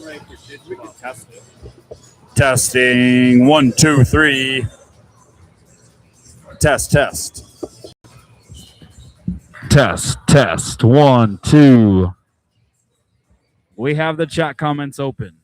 We can test it. Testing 1, 2, 3. Test. Test. 1, 2. We have the chat comments open.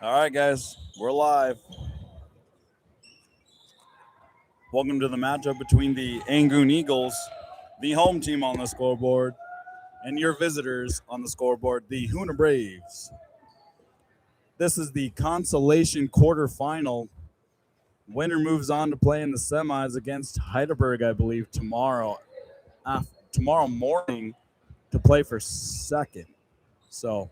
All right, guys, we're live. Welcome to the matchup between the Angoon Eagles, the home team on the scoreboard, and your visitors on the scoreboard, the Hoonah Braves. This is the consolation quarterfinal. Winner moves on to play in the semis against Heidelberg, I believe, tomorrow morning to play for second. So,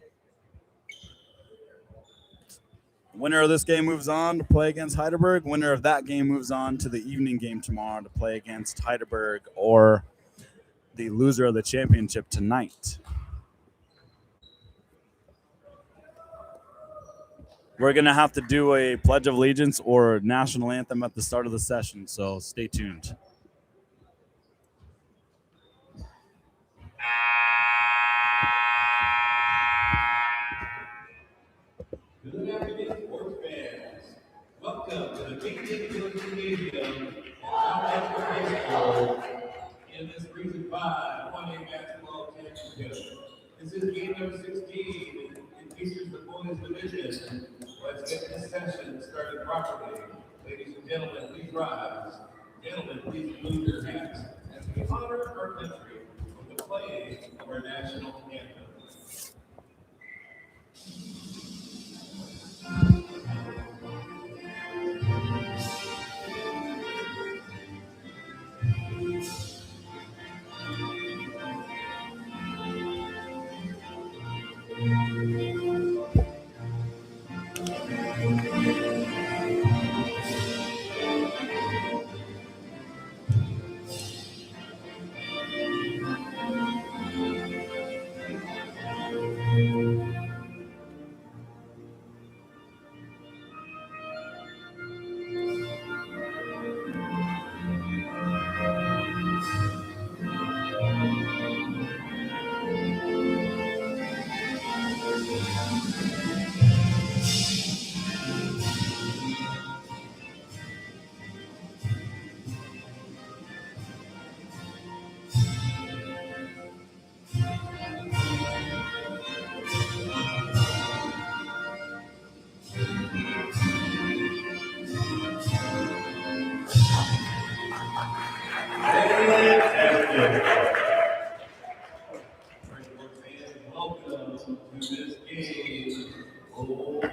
winner of this game moves on to play against Heidelberg. Winner of that game moves on to the evening game tomorrow to play against Heidelberg or the loser of the championship tonight. We're going to have to do a Pledge of Allegiance or national anthem at the start of the session, so stay tuned. Good afternoon, sports fans. Welcome to the Big Stadium High School in this Region 5 1A basketball championship. This is game number 16. It features the boys division. Let's get this session started properly. Ladies and gentlemen, please rise. Gentlemen, please remove your hats as we honor our country with the playing of our national anthem.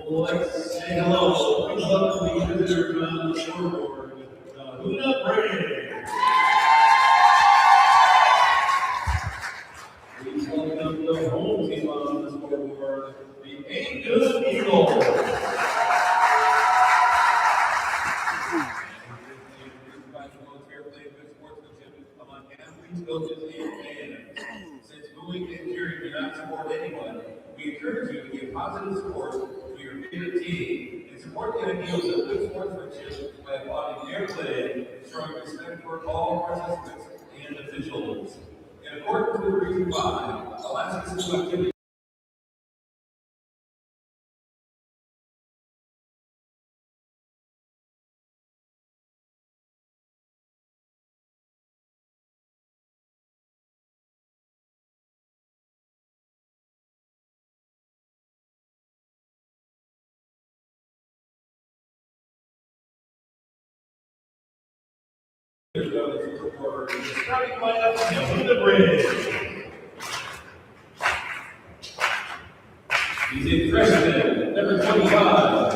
Let's say hello. Please welcome the visitor on the scoreboard, the Hoonah Braves. Please welcome the home team on the scoreboard, the Angoon Eagles. Among athletes, coaches, and fans. Since booing and cheering do not support anyone, we encourage you to give positive support to your favorite team and support the ideals of good sportsmanship by applauding their play, showing respect for all participants and officials. In accordance with Region 5, I'll ask you to activity. Starting lineup in the bridge. He's a freshman, number 25,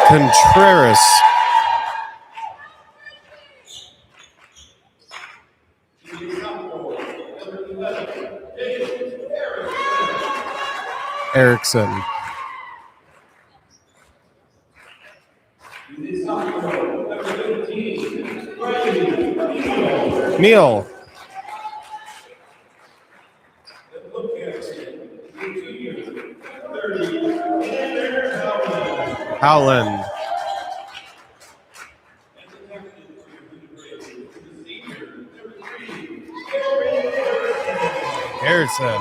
Contreras. He's a sophomore, number 11, Erickson. He's a sophomore, number 15, Neal. Howland. Harrison.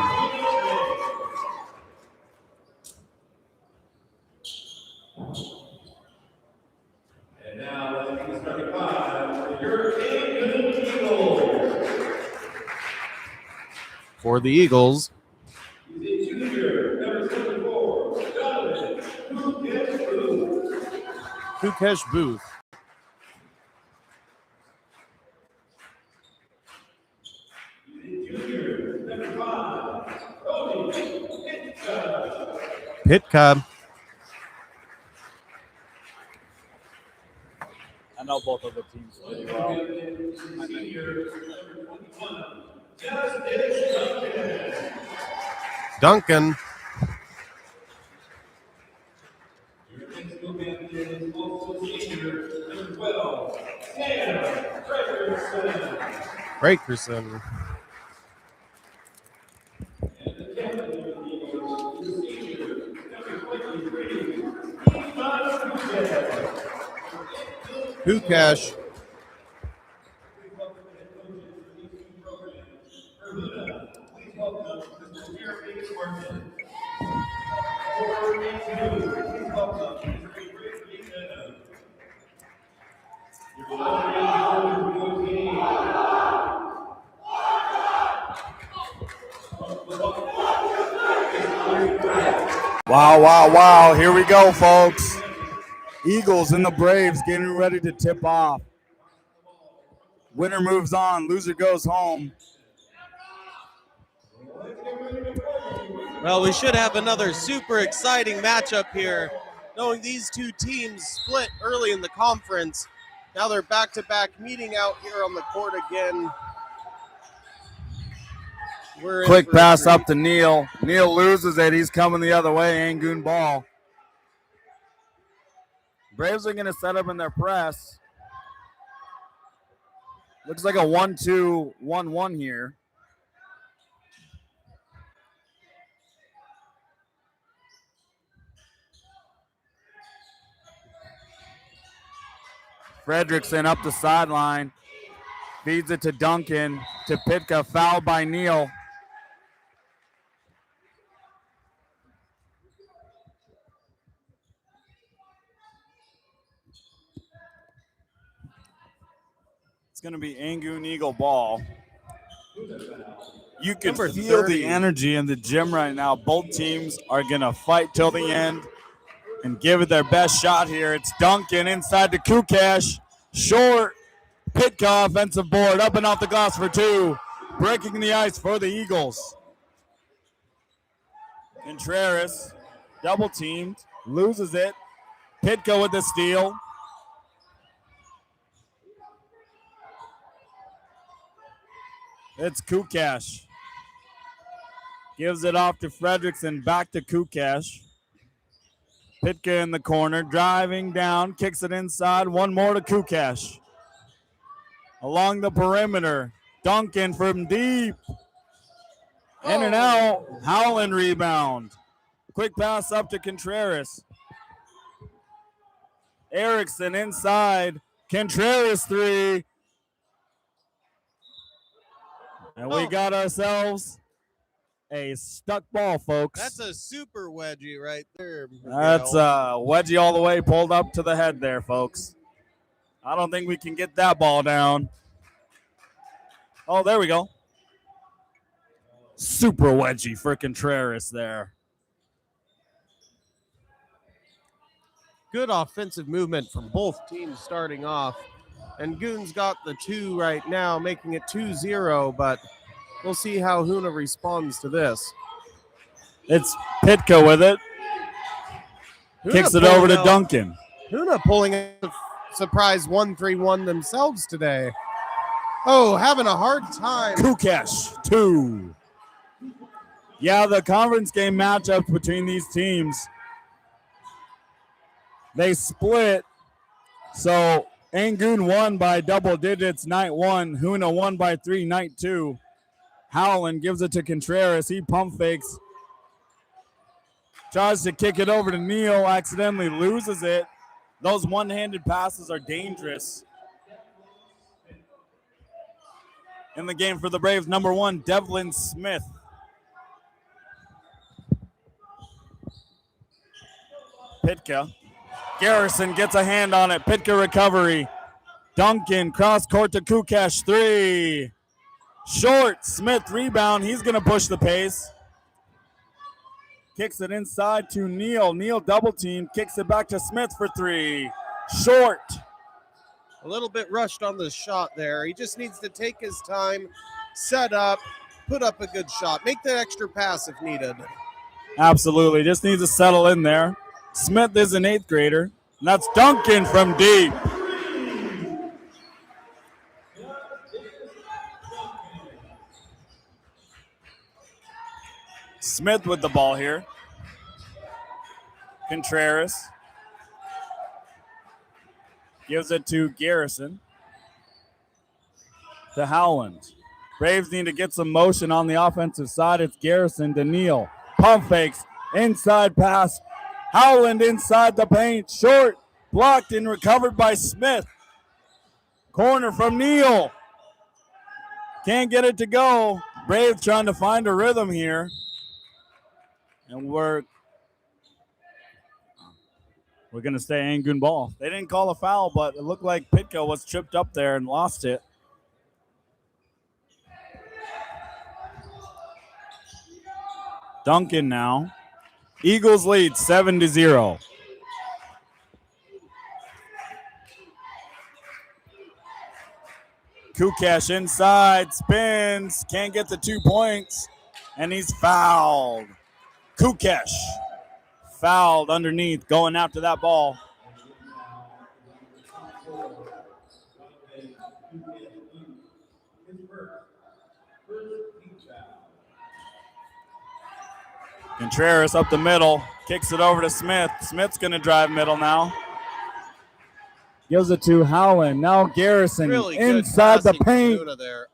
And now let's get started by your Angoon Eagles. For the Eagles, He's a junior, senior, number 74, Donovan Kukesh Booth. Junior, number 5, Cody Pitka. I know both of the teams pretty well. Senior, number 21, Justice Duncan. Your next movement is also senior, number 12, Sam Frederickson. Rakerson. And the captain of the Eagles is senior, number 23, Ivan Kukesh. Kukesh. Please welcome the head coaches for these two programs. For Hoonah, please welcome Mr. Jeremy Martin. For Angoon, please welcome Mr. Rick Buchanan. Your celebrating Golden team. Wow, wow, wow. Here we go, folks. Eagles and the Braves getting ready to tip off. Winner moves on, loser goes home. Well, we should have another super exciting matchup here, knowing these two teams split early in the conference. Now they're back-to-back meeting out here on the court again. We're in Quick for a pass treat. up to Neal. Neal loses it. He's coming the other way. Angoon ball. Braves are going to set up in their press. Looks like a 1-2-1-1 here. Frederickson up the sideline. Feeds it to Duncan. To Pitka. Fouled by Neal. It's going to be Angoon Eagle ball. You can Number feel 30. the energy in the gym right now. Both teams are going to fight till the end and give it their best shot here. It's Duncan inside to Kukesh. Short. Pitka offensive board. Up and off the glass for two. Breaking the ice for the Eagles. Contreras double teamed. Loses it. Pitka with the steal. It's Kukesh. Gives it off to Frederickson. Back to Kukesh. Pitka in the corner. Driving down. Kicks it inside. One more to Kukesh. Along the perimeter. Duncan from deep. In and out. Howland rebound. Quick pass up to Contreras. Erickson inside. Contreras three. And we got ourselves a stuck ball, folks. That's a super wedgie right there. That's Miguel. wedgie all the way pulled up to the head there, folks. I don't think we can get that ball down. Oh, there we go. Super wedgie for Contreras there. Good offensive movement from both teams starting off. And Goon's got the two right now, making it 2-0, but we'll see how Hoonah responds to this. It's Pitka with it. Kicks it over to Duncan. Hoonah pulling a surprise 1-3-1 themselves today. Oh, having a hard time. Kukesh, two. Yeah, the conference game matchup between these teams, they split. So Angoon won by double digits night one. Hoonah won by 3 night two. Howland gives it to Contreras. He pump fakes. Tries to kick it over to Neal. Accidentally loses it. Those one-handed passes are dangerous. In the game for the Braves, number 1, Devlin Smith. Pitka. Garrison gets a hand on it. Pitka recovery. Duncan cross court to Kukesh. 3. Short. Smith rebound. He's going to push the pace. Kicks it inside to Neal. Neal double team. Kicks it back to Smith for three. Short. A little bit rushed on the shot there. He just needs to take his time, set up, put up a good shot. Make that extra pass if needed. Absolutely. Just needs to settle in there. Smith is an 8th grader. And that's Duncan from deep. Smith with the ball here. Contreras gives it to Garrison. To Howland. Braves need to get some motion on the offensive side. It's Garrison to Neal. Pump fakes. Inside pass. Howland inside the paint. Short. Blocked and recovered by Smith. Corner from Neal. Can't get it to go. Braves trying to find a rhythm here. And we're going to stay Angoon ball. They didn't call a foul, but it looked like Pitka was tripped up there and lost it. Duncan now. Eagles lead 7-0. Kukesh inside, spins, can't get the 2 points, and he's fouled. Kukesh fouled underneath, going after that ball. Contreras up the middle, kicks it over to Smith. Smith's going to drive middle now. Gives it to Howland. Now Garrison Really inside the paint. There.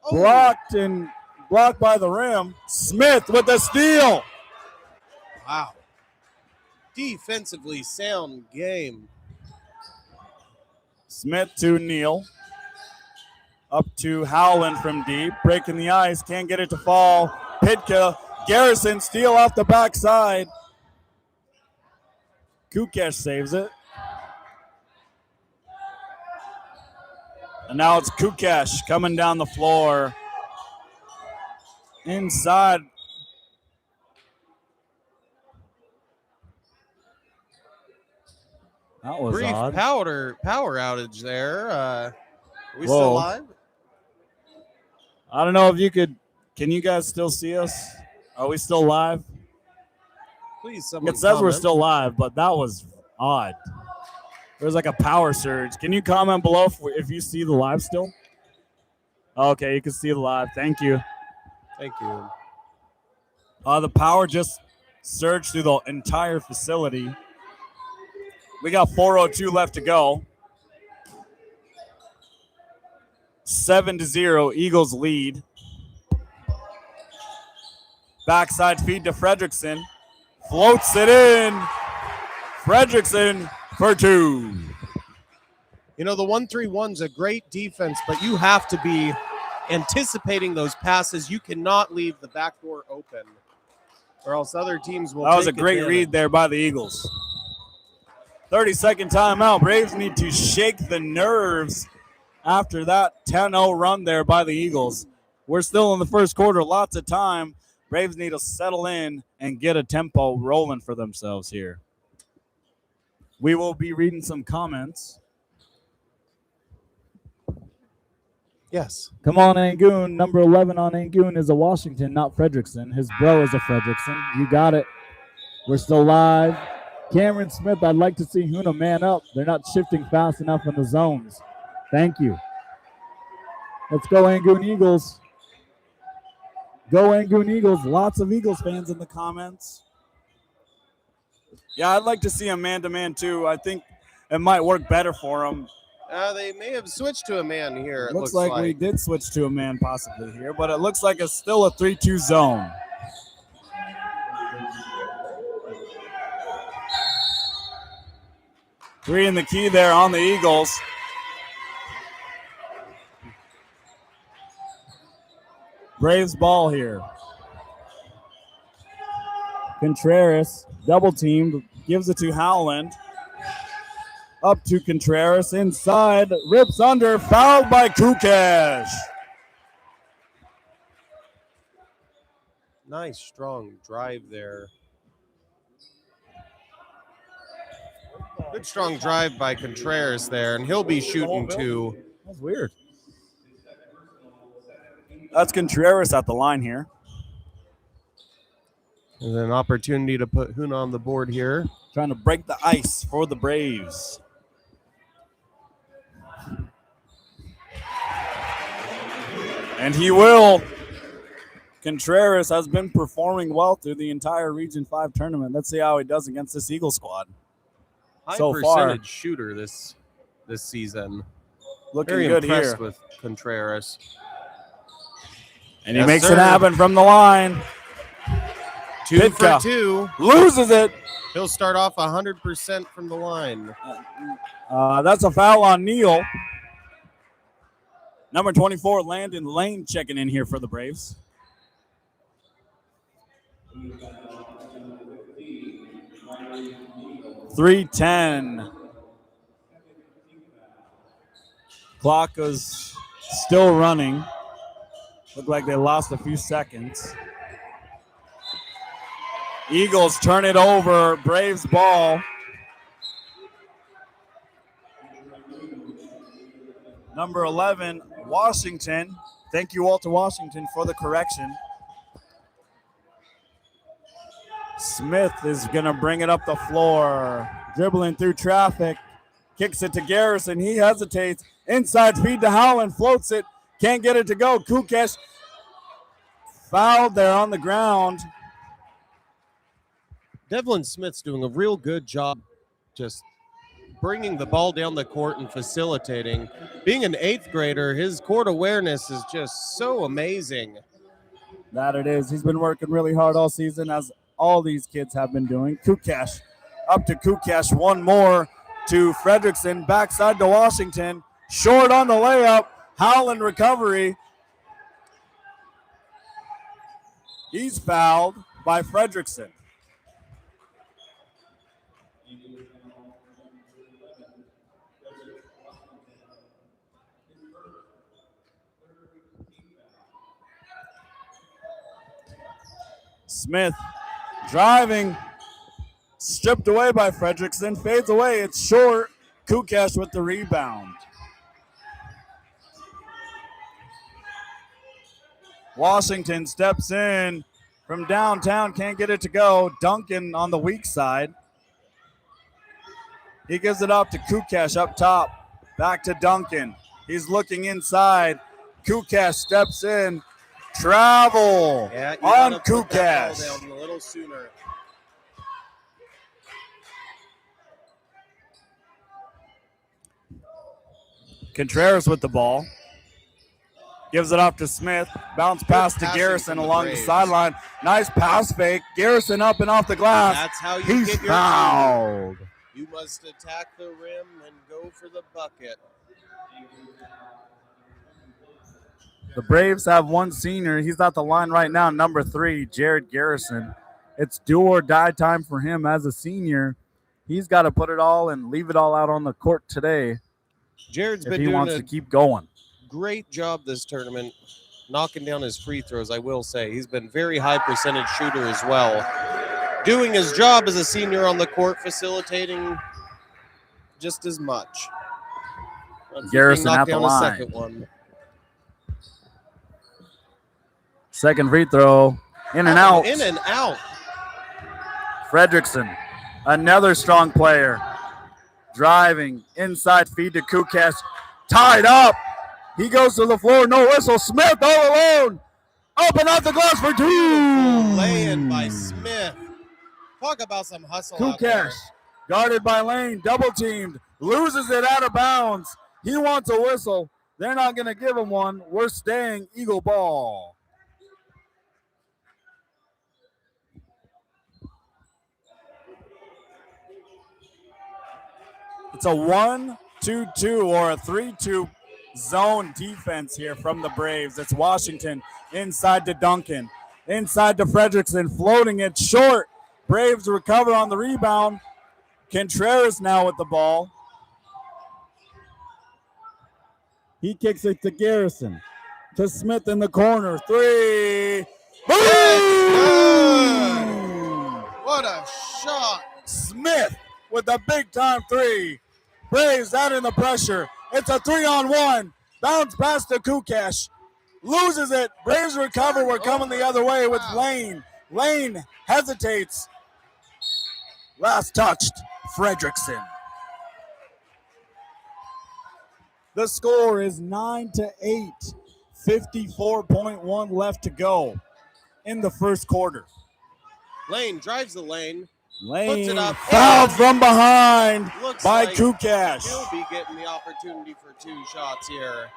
Blocked by the rim. Smith with the steal. Wow. Defensively sound game. Smith to Neal. Up to Howland from deep. Breaking the ice. Can't get it to fall. Pitka. Garrison steal off the backside. Kukesh saves it. And now it's Kukesh coming down the floor. Inside. That was brief odd. power outage there. Are we still live? I don't know if you could. Can you guys still see us? Are we still live? Please, someone It says we're comment. still live, but that was odd. There's like a power surge. Can you comment below if you see the live still? Okay, you can see the live. Thank you. Thank you. The power just surged through the entire facility. We got 4:02 left to go. 7-0, Eagles lead. Backside feed to Fredrickson. Floats it in. Fredrickson for two. You know, the 1-3-1's a great defense, but you have to be anticipating those passes. You cannot leave the back door open, or else other teams will. That was a take great advantage. read there by the Eagles. 30-second timeout. Braves need to shake the nerves after that 10-0 run there by the Eagles. We're still in the first quarter. Lots of time. Braves need to settle in and get a tempo rolling for themselves here. We will be reading some comments. Yes. Come on, Angoon. Number 11 on Angoon is a Washington, not Fredrickson. His bro is a Fredrickson. You got it. We're still live. Cameron Smith, I'd like to see Hoonah man up. They're not shifting fast enough in the zones. Thank you. Let's go, Angoon Eagles. Go, Angoon Eagles. Lots of Eagles fans in the comments. Yeah, I'd like to see a man-to-man, too. I think it might work better for them. They may have switched to a man here. It Looks like we did switch to a man possibly here, but it looks like it's still a 3-2 zone. Three in the key there on the Eagles. Braves ball here. Contreras, double teamed, gives it to Howland. Up to Contreras, inside, rips under, fouled by Kukesh. Nice, strong drive there. Good strong drive by Contreras there, and he'll be shooting two. That's weird. That's Contreras at the line here. And an opportunity to put Hoonah on the board here. Trying to break the ice for the Braves. And he will. Contreras has been performing well through the entire Region 5 tournament. Let's see how he does against this Eagle squad. High So percentage far, shooter this season. looking Very good impressed here. with Contreras. And he Yes, makes sir. it happen from the line. 2 Pitka for 2. loses it. He'll start off 100% from the line. That's a foul on Neal. Number 24, Landon Lane, checking in here for the Braves. .310. Clock is still running. Look like they lost a few seconds. Eagles turn it over. Braves ball. Number 11, Washington. Thank you, Walter Washington, for the correction. Smith is going to bring it up the floor. Dribbling through traffic. Kicks it to Garrison. He hesitates. Inside feed to Howland. Floats it. Can't get it to go. Kukesh fouled there on the ground. Devlin Smith's doing a real good job just bringing the ball down the court and facilitating. Being an 8th grader, his court awareness is just so amazing. That it is. He's been working really hard all season, as all these kids have been doing. Kukesh up to Kukesh. One more to Fredrickson. Backside to Washington. Short on the layup. Howland recovery. He's fouled by Fredrickson. Smith driving, stripped away by Fredrickson, fades away. It's short. Kukesh with the rebound. Washington steps in from downtown, can't get it to go. Duncan on the weak side. He gives it up to Kukesh up top. Back to Duncan. He's looking inside. Kukesh steps in. Travel on Kukesh. A little sooner. Contreras with the ball. Gives it off to Smith. Bounce pass to Garrison along the sideline. Nice pass fake. Garrison up and off the glass. That's how you He's get your fouled. You must attack the rim and go for the bucket. The Braves have one senior. He's at the line right now, number 3, Jared Garrison. It's do or die time for him as a senior. He's got to put it all and leave it all out on the court today Jared's if been he doing wants a to keep going. great job this tournament, knocking down his free throws, I will say. He's been very high percentage shooter as well. Doing his job as a senior on the court, facilitating just as much. Garrison at the line. Second one. Second free throw. In and out. In and out. Fredrickson, another strong player. Driving, inside feed to Kukesh. Tied up. He goes to the floor, no whistle. Smith all alone. Up and out the glass for 2. Lay-in by Smith. Talk about some hustle out there. Kukesh, guarded by Lane, double teamed. Loses it out of bounds. He wants a whistle. They're not going to give him one. We're staying Eagle ball. It's a 1-2-2 or a 3-2 zone defense here from the Braves. It's Washington inside to Duncan. Inside to Fredrickson, floating it short. Braves recover on the rebound. Contreras now with the ball. He kicks it to Garrison. To Smith in the corner. 3. Boom! What a shot. Smith with a big-time three. Braves adding the pressure. It's a 3-on-1. Bounce pass to Kukesh. Loses it. Braves recover. We're coming the other way with Lane. Lane hesitates. Last touched, Fredrickson. The score is 9-8. 54.1 left to go in the first quarter. Lane drives the lane. Lane Puts it up. fouled from behind Looks by like Kukesh. He'll be getting the opportunity for 2 shots here.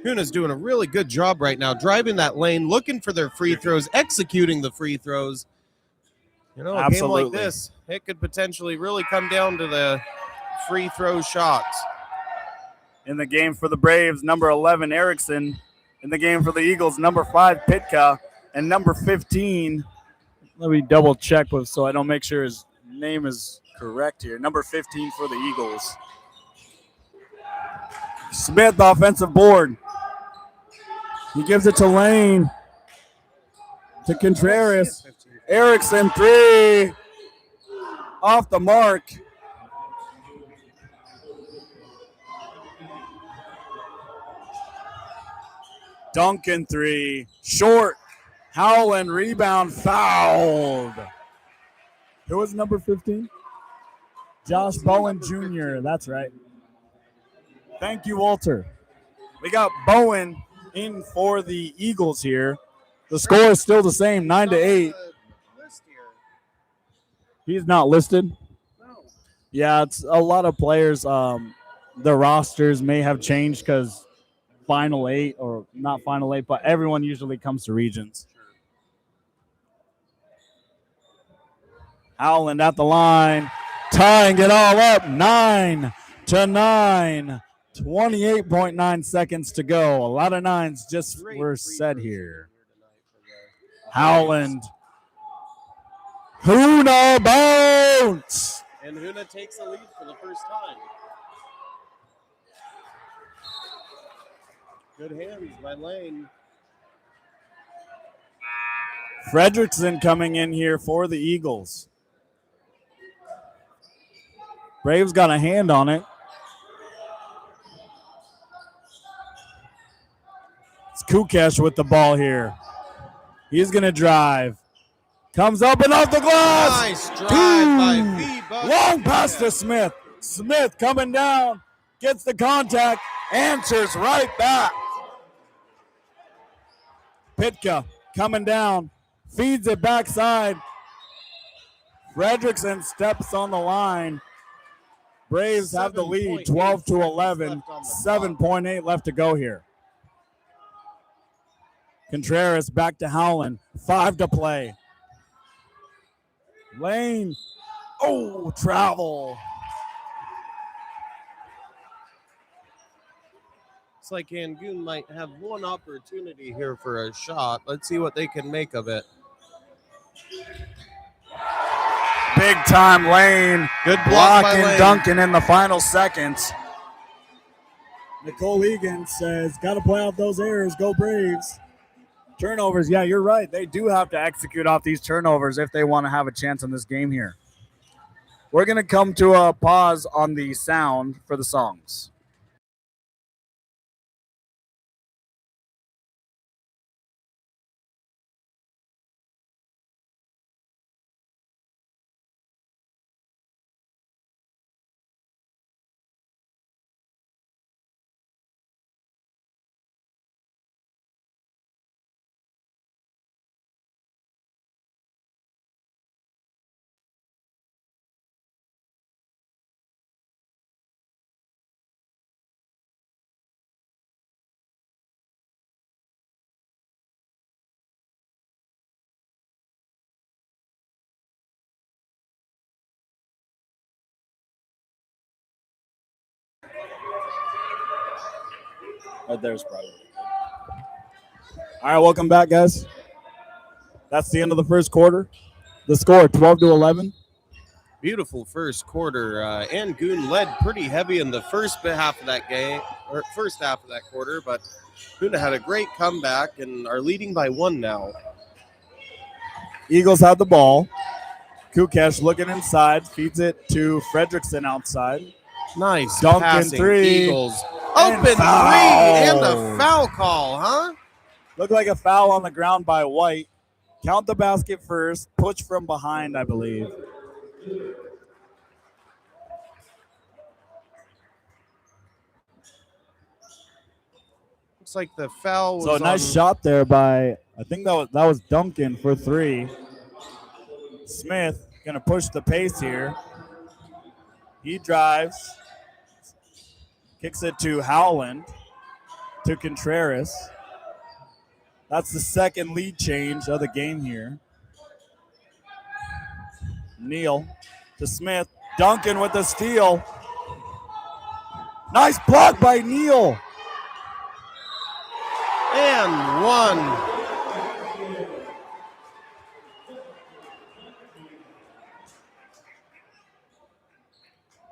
Hoonah's doing a really good job right now, driving that lane, looking for their free throws, executing the free throws. You know, a game like this, it could potentially really come down to the free throw shots. In the game for the Braves, number 11, Erickson. In the game for the Eagles, number 5, Pitka. And number 15, let me double check so I don't make sure his name is correct here. Number 15 for the Eagles. Smith, offensive board. He gives it to Lane. To Contreras. Erickson, 3. Off the mark. Duncan, 3. Short. Howland, rebound, fouled. Who was number 15? Josh Bowen Jr. That's right. Thank you, Walter. We got Bowen in for the Eagles here. The score is still the same, 9-8. He's not listed? No. Yeah, it's a lot of players. The rosters may have changed because Final 8, or not Final 8, but everyone usually comes to regions. Howland at the line, tying it all up, 9-9. 28.9 seconds to go. A lot of nines just were said here. Howland. Hoonah bounce. And Hoonah takes the lead for the first time. Good hands by Lane. Fredrickson coming in here for the Eagles. Braves got a hand on it. It's Kukesh with the ball here. He's going to drive. Comes up and off the glass. Nice drive by V-Buck. Long pass to Smith. Smith coming down. Gets the contact. Answers right back. Pitka coming down. Feeds it backside. Fredrickson steps on the line. Braves have the lead, 12-11. 7.8 left to go here. Contreras back to Howland. 5 to play. Lane. Oh, travel. Looks like Angoon might have one opportunity here for a shot. Let's see what they can make of it. Big time Lane. Good block by blocking Lane. Duncan in the final seconds. Nicole Egan says, got to play out those errors. Go Braves. Turnovers. Yeah, you're right. They do have to execute off these turnovers if they want to have a chance in this game here. We're going to come to a pause on the sound for the songs. Right there's probably. All right, welcome back, guys. That's the end of the first quarter. The score, 12-11. Beautiful first quarter. Angoon led pretty heavy in the first half of that game, or first half of that quarter, but Hoonah had a great comeback and are leading by 1 now. Eagles have the ball. Kukesh looking inside, feeds it to Fredrickson outside. Nice Duncan passing. three. Eagles. And Open foul. three and a foul call, huh? Looked like a foul on the ground by White. Count the basket first. Push from behind, I believe. Looks like the foul was So a nice on... shot there by, I think that was Duncan for three. Smith gonna push the pace here. He drives, kicks it to Howland, to Contreras. That's the second lead change of the game here. Neal to Smith. Duncan with the steal. Nice block by Neal. And one.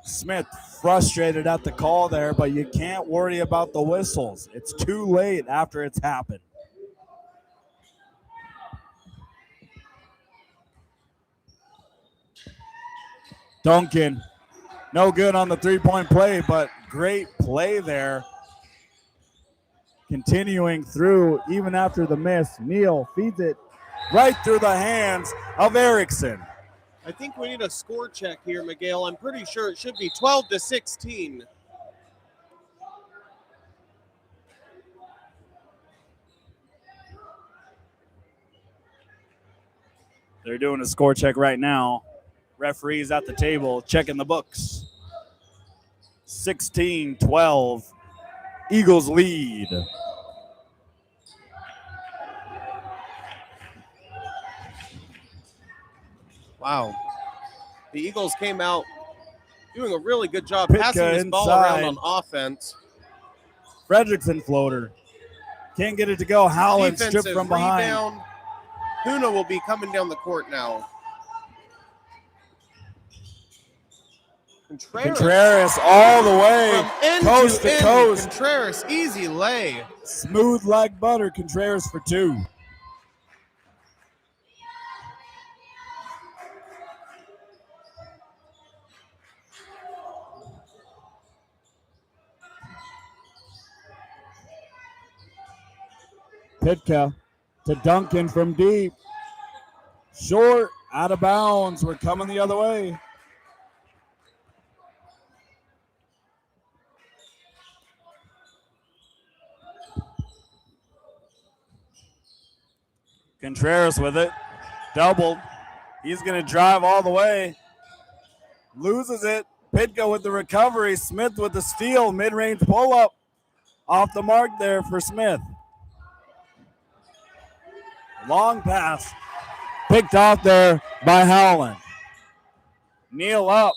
Smith frustrated at the call there, but you can't worry about the whistles. It's too late after it's happened. Duncan, no good on the three-point play, but great play there. Continuing through even after the miss. Neal feeds it right through the hands of Erickson. I think we need a score check here, Miguel. I'm pretty sure it should be 12-16. They're doing a score check right now. Referees at the table checking the books. 16-12. Eagles lead. Wow. The Eagles came out doing a really good job Pitka passing this ball inside. around on offense. Fredrickson floater. Can't get it to go. Howland stripped Defensive from behind. rebound. Hoonah will be coming down the court now. Contreras all the way. From end Coast to to end, coast. Contreras, easy lay. Smooth like butter. Contreras for two. Pitka to Duncan from deep. Short, out of bounds. We're coming the other way. Contreras with it. Doubled. He's going to drive all the way. Loses it. Pitka with the recovery. Smith with the steal. Mid-range pull-up. Off the mark there for Smith. Long pass. Picked off there by Howland. Neal up.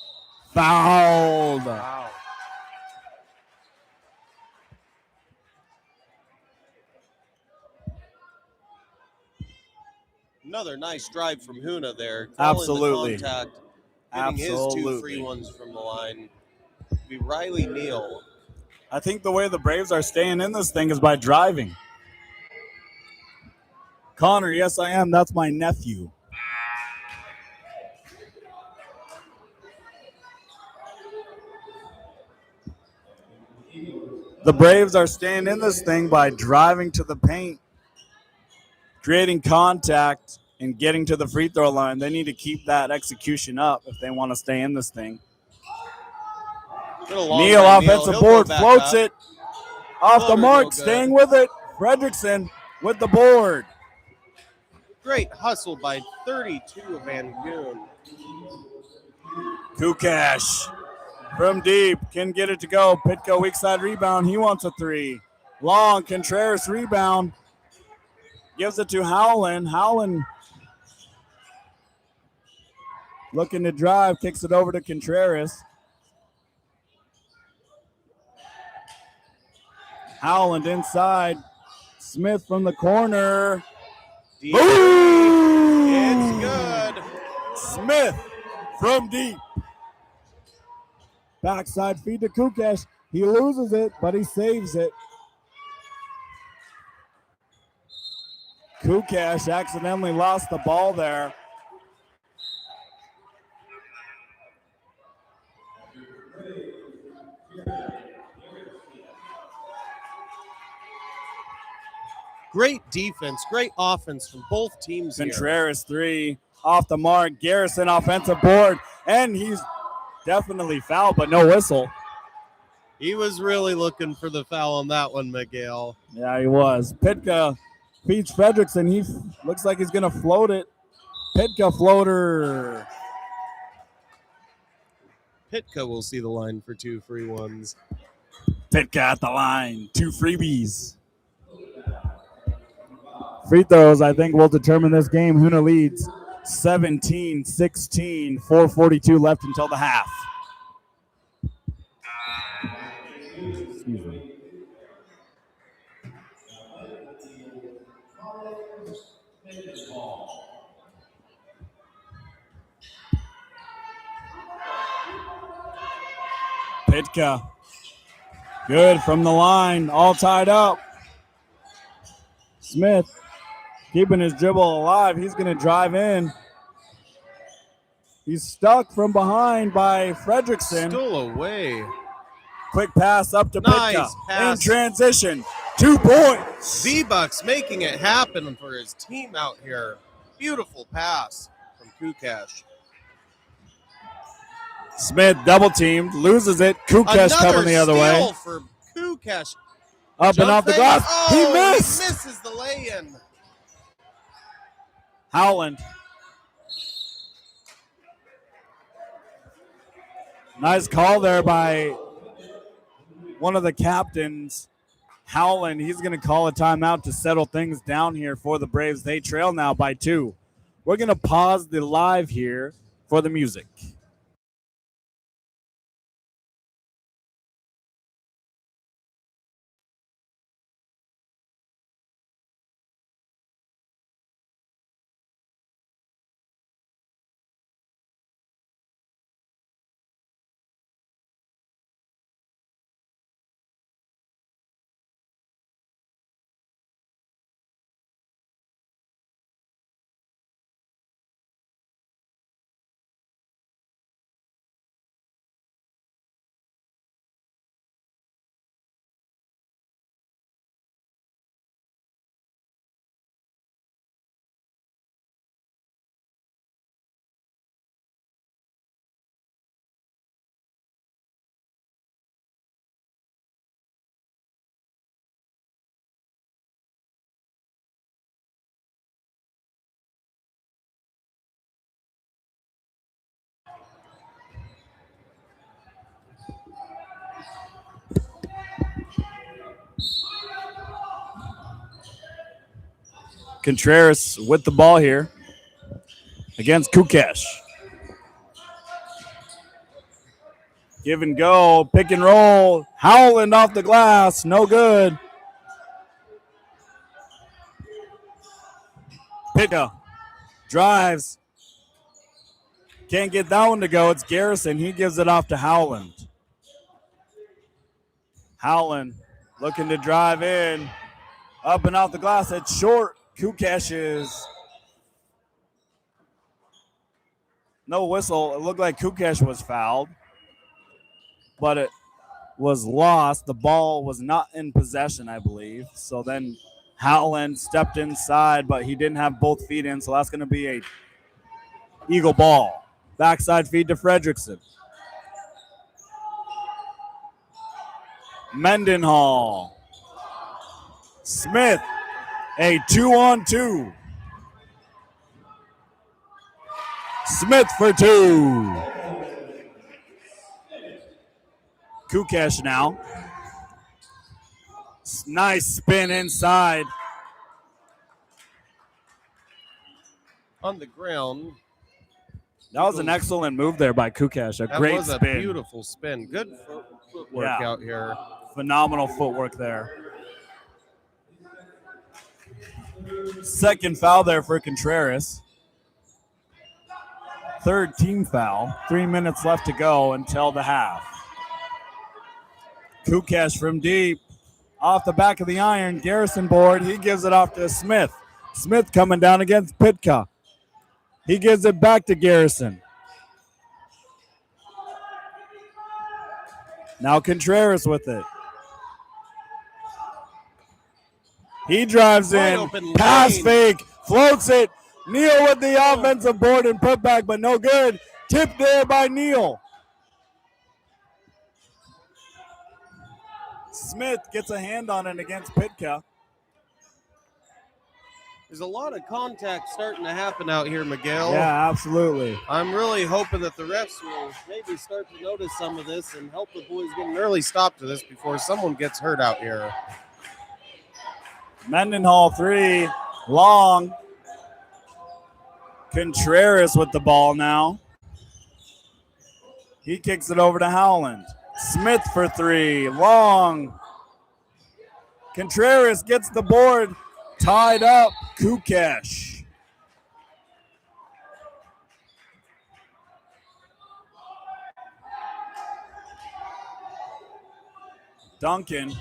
Fouled. Wow. Another nice drive from Hoonah there. Calling Absolutely. the contact, getting his two Absolutely. free ones from the line. Be Riley Neal. I think the way the Braves are staying in this thing is by driving. Connor, yes, I am. That's my nephew. The Braves are staying in this thing by driving to the paint, creating contact, and getting to the free throw line. They need to keep that execution up if they want to stay in this thing. Neal, offensive board, floats it. Off the mark, staying with it. Fredrickson with the board. Great hustle by 32 of Angoon. Kukesh from deep can get it to go. Pitka weak side rebound. He wants a three. Long Contreras rebound. Gives it to Howland. Howland looking to drive. Kicks it over to Contreras. Howland inside. Smith from the corner. Deep. Boom! It's good. Smith from deep. Backside feed to Kukesh. He loses it, but he saves it. Kukash accidentally lost the ball there. Great defense, great offense from both teams here. Contreras 3 off the mark. Garrison offensive board, and he's definitely fouled, but no whistle. He was really looking for the foul on that one, Miguel. Yeah, he was. Pitka feeds Fredrickson. He looks like he's going to float it. Pitka floater. Pitka will see the line for 2 free ones. Pitka at the line. 2 freebies. Free throws, I think, will determine this game. Hoonah leads 17-16. 4:42 left until the half. Excuse me. Pitka. Good from the line. All tied up. Smith keeping his dribble alive. He's going to drive in. He's stuck from behind by Fredrickson. Stole away. Quick pass up to Nice Pitka. pass. In transition. 2 points. Z-Bucks making it happen for his team out here. Beautiful pass from Kukash. Smith double teamed, loses it. Kukash coming the other way. Another steal for Kukash. Up and off the glass. He missed. He misses the lay-in. Howland. Nice call there by one of the captains, Howland. He's going to call a timeout to settle things down here for the Braves. They trail now by 2. We're going to pause the live here for the music. Contreras with the ball here against Kukash. Give and go, pick and roll. Howland off the glass, no good. Pitka drives. Can't get that one to go. It's Garrison. He gives it off to Howland. Howland looking to drive in. Up and off the glass. It's short. Kukash is no whistle. It looked like Kukash was fouled, but it was lost. The ball was not in possession, I believe. So then Howland stepped inside, but he didn't have both feet in, so that's going to be a Eagle ball. Backside feed to Fredrickson. Mendenhall. Smith. A 2-on-2. Smith for 2. Kukash now. Nice spin inside. On the ground. That was an excellent move there by Kukash. A great spin. That was a beautiful spin. Good footwork out here. Phenomenal footwork there. Second foul there for Contreras. Third team foul. 3 minutes left to go until the half. Kukash from deep. Off the back of the iron. Garrison board. He gives it off to Smith. Smith coming down against Pitka. He gives it back to Garrison. Now Contreras with it. He drives Wide in. open Pass lane. fake. Floats it. Neal with the offensive board and put back, but no good. Tipped there by Neal. Smith gets a hand on it against Pitka. There's a lot of contact starting to happen out here, Miguel. Yeah, absolutely. I'm really hoping that the refs will maybe start to notice some of this and help the boys get an early stop to this before someone gets hurt out here. Mendenhall 3, long. Contreras with the ball now. He kicks it over to Howland. Smith for 3, long. Contreras gets the board, tied up. Kukesh. Duncan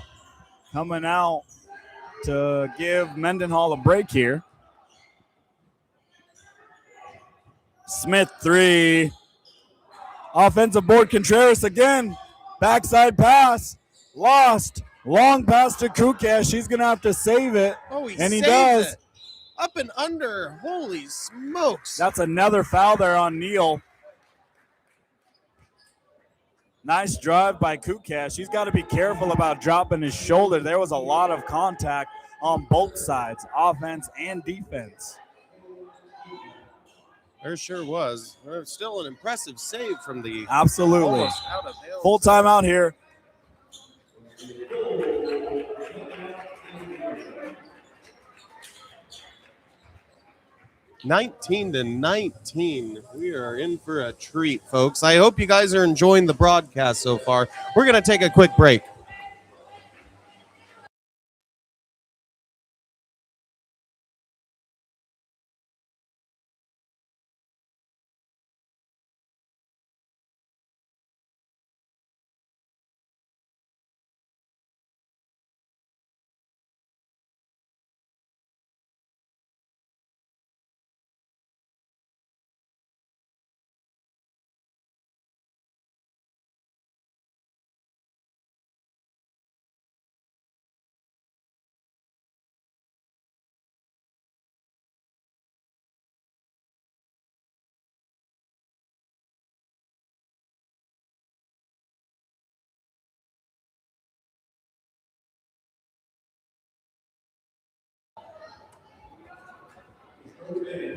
coming out to give Mendenhall a break here. Smith 3. Offensive board, Contreras again. Backside pass. Lost. Long pass to Kukesh. He's going to have to save it. Oh, he and he saved does. it. Up and under. Holy smokes. That's another foul there on Neal. Nice drive by Kukesh. He's got to be careful about dropping his shoulder. There was a lot of contact on both sides, offense and defense. There sure was. Still an impressive save from the Absolutely. almost out of bounds. Full timeout here. (19-19). We are in for a treat, folks. I hope you guys are enjoying the broadcast so far. We're going to take a quick break.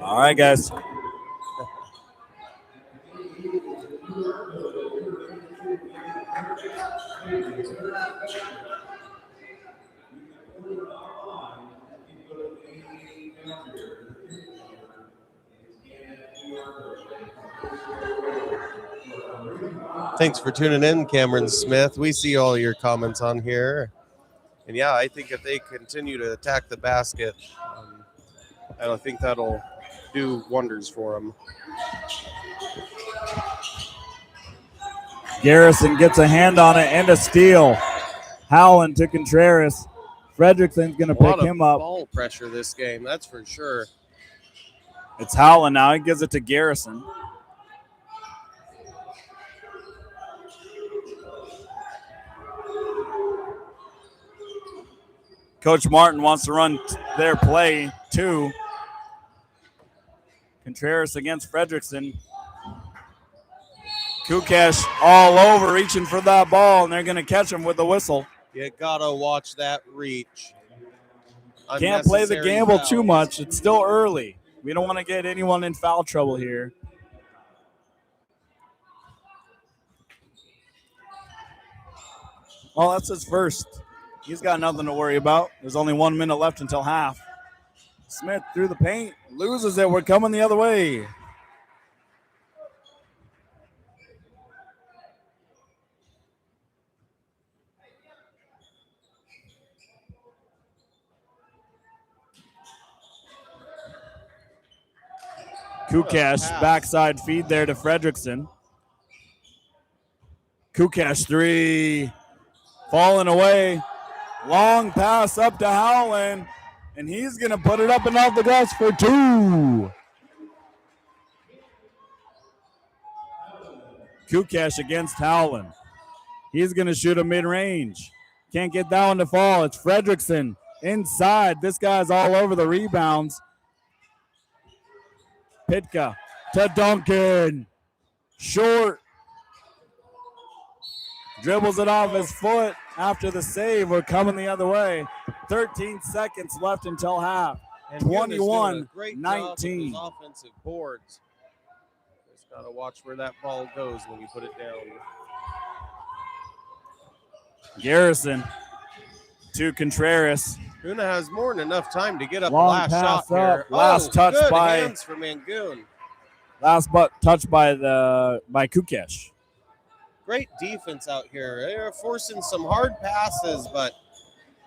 All right, guys. Thanks for tuning in, Cameron Smith. We see all your comments on here. And yeah, I think if they continue to attack the basket, I think that'll do wonders for them. Garrison gets a hand on it and a steal. Howland to Contreras. Fredrickson's going to pick him up. Ball pressure this game, that's for sure. It's Howland now. He gives it to Garrison. Coach Martin wants to run their play too. Contreras against Fredrickson. Kukesh all over, reaching for that ball, and they're going to catch him with a whistle. You gotta watch that reach. Can't play the gamble fouls. too much. It's still early. We don't want to get anyone in foul trouble here. Oh, that's his first. He's got nothing to worry about. There's only 1 minute left until half. Smith through the paint, loses it. We're coming the other way. Kukesh, backside feed there to Fredrickson. Kukesh 3, falling away. Long pass up to Howland. And he's going to put it up and off the glass for 2. Kukesh against Howland. He's going to shoot a mid-range. Can't get that one to fall. It's Fredrickson inside. This guy's all over the rebounds. Pitka to Duncan. Short. Dribbles it off his foot after the save. We're coming the other way. 13 seconds left until half. And 21-19. Offensive boards. Just got to watch where that ball goes when you put it down. Garrison to Contreras. Hoonah has more than enough time to get up Long the last pass shot here. up. Last touch good by- hands from Angoon. Last touch by Kukesh. Great defense out here. They're forcing some hard passes, but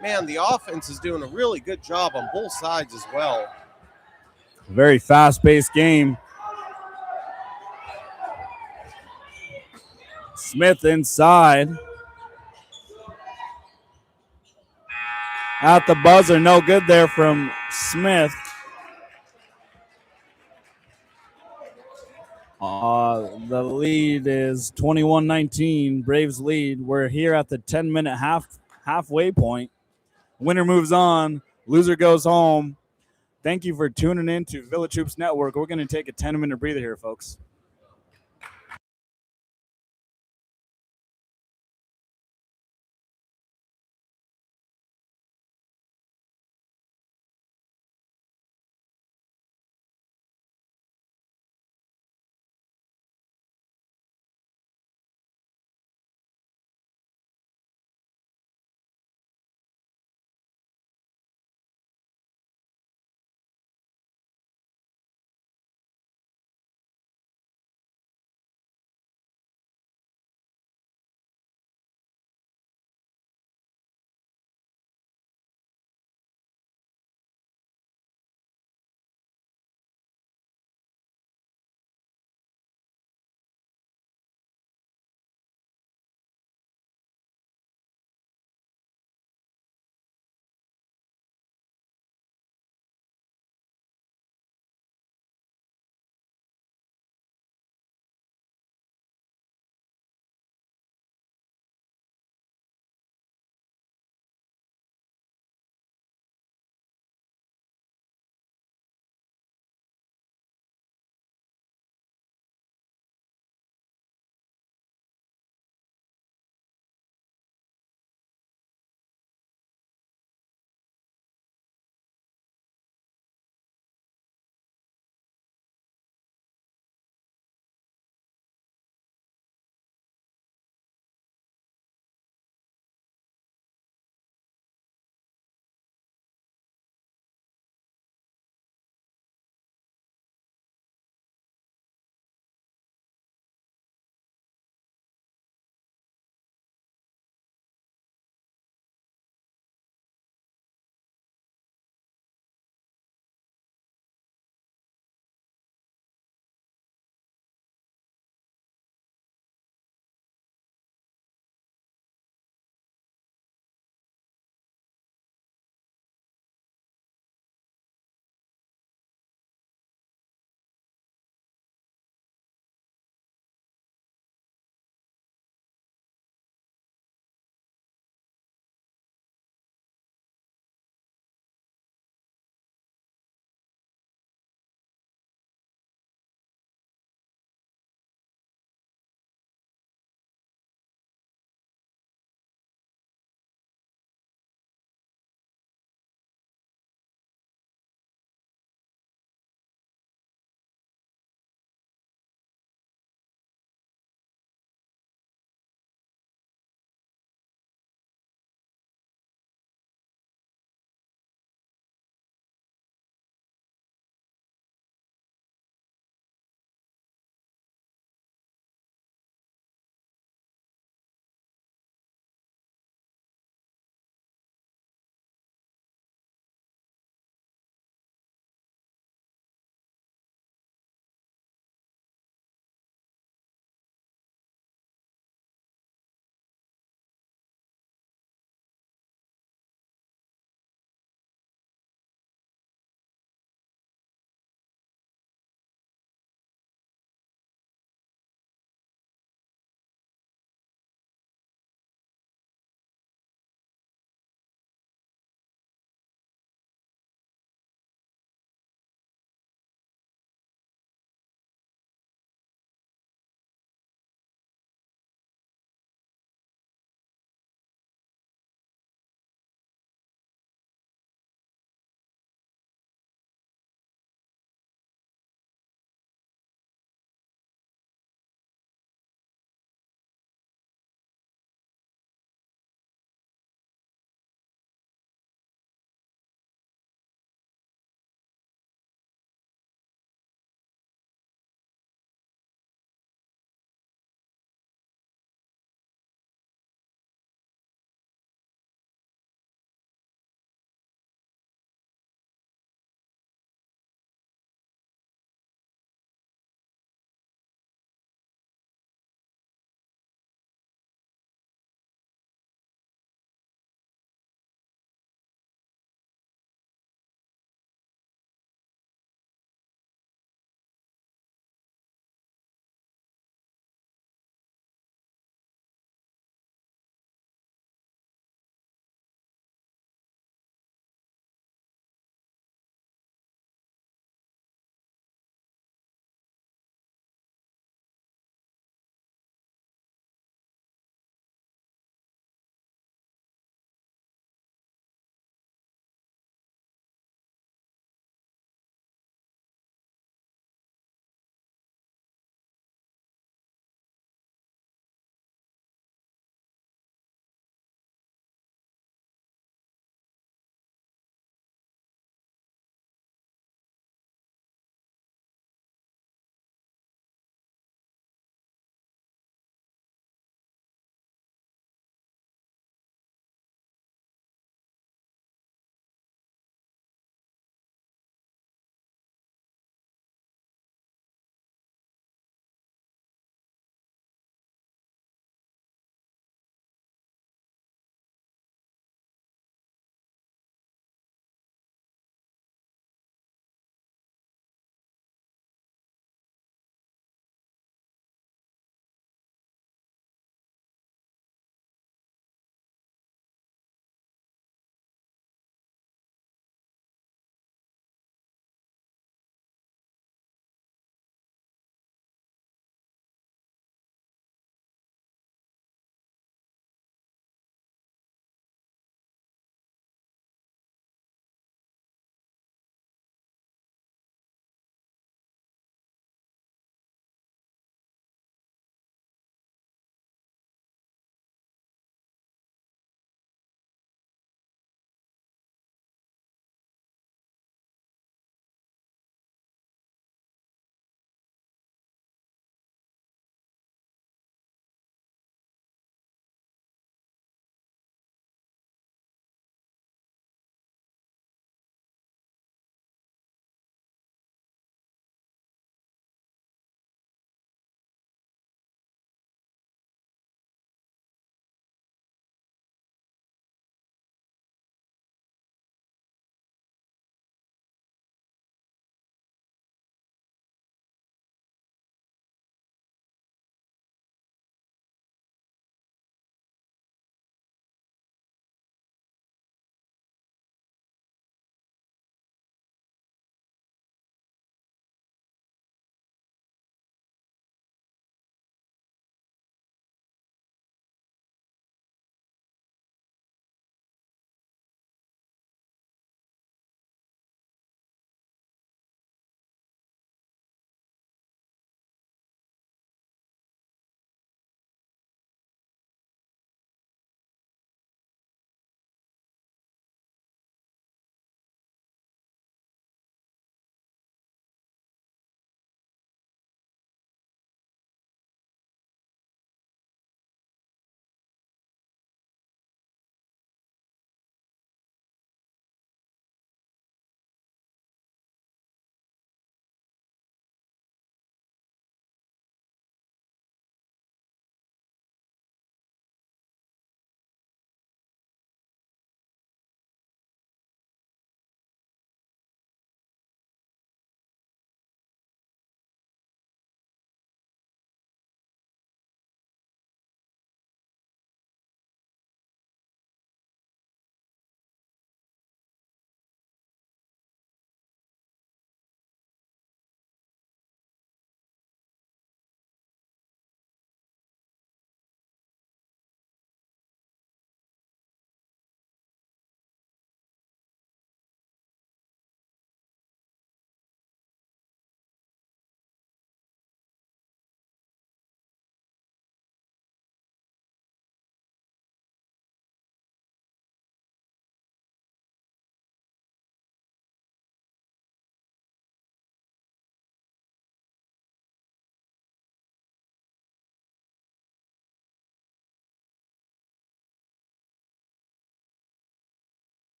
man, the offense is doing a really good job on both sides as well. Very fast-paced game. Smith inside. At the buzzer, no good there from Smith. The lead is 21-19. Braves lead. We're here at the 10-minute halfway point. Winner moves on. Loser goes home. Thank you for tuning in to Village Hoops Network. We're going to take a 10-minute breather here, folks.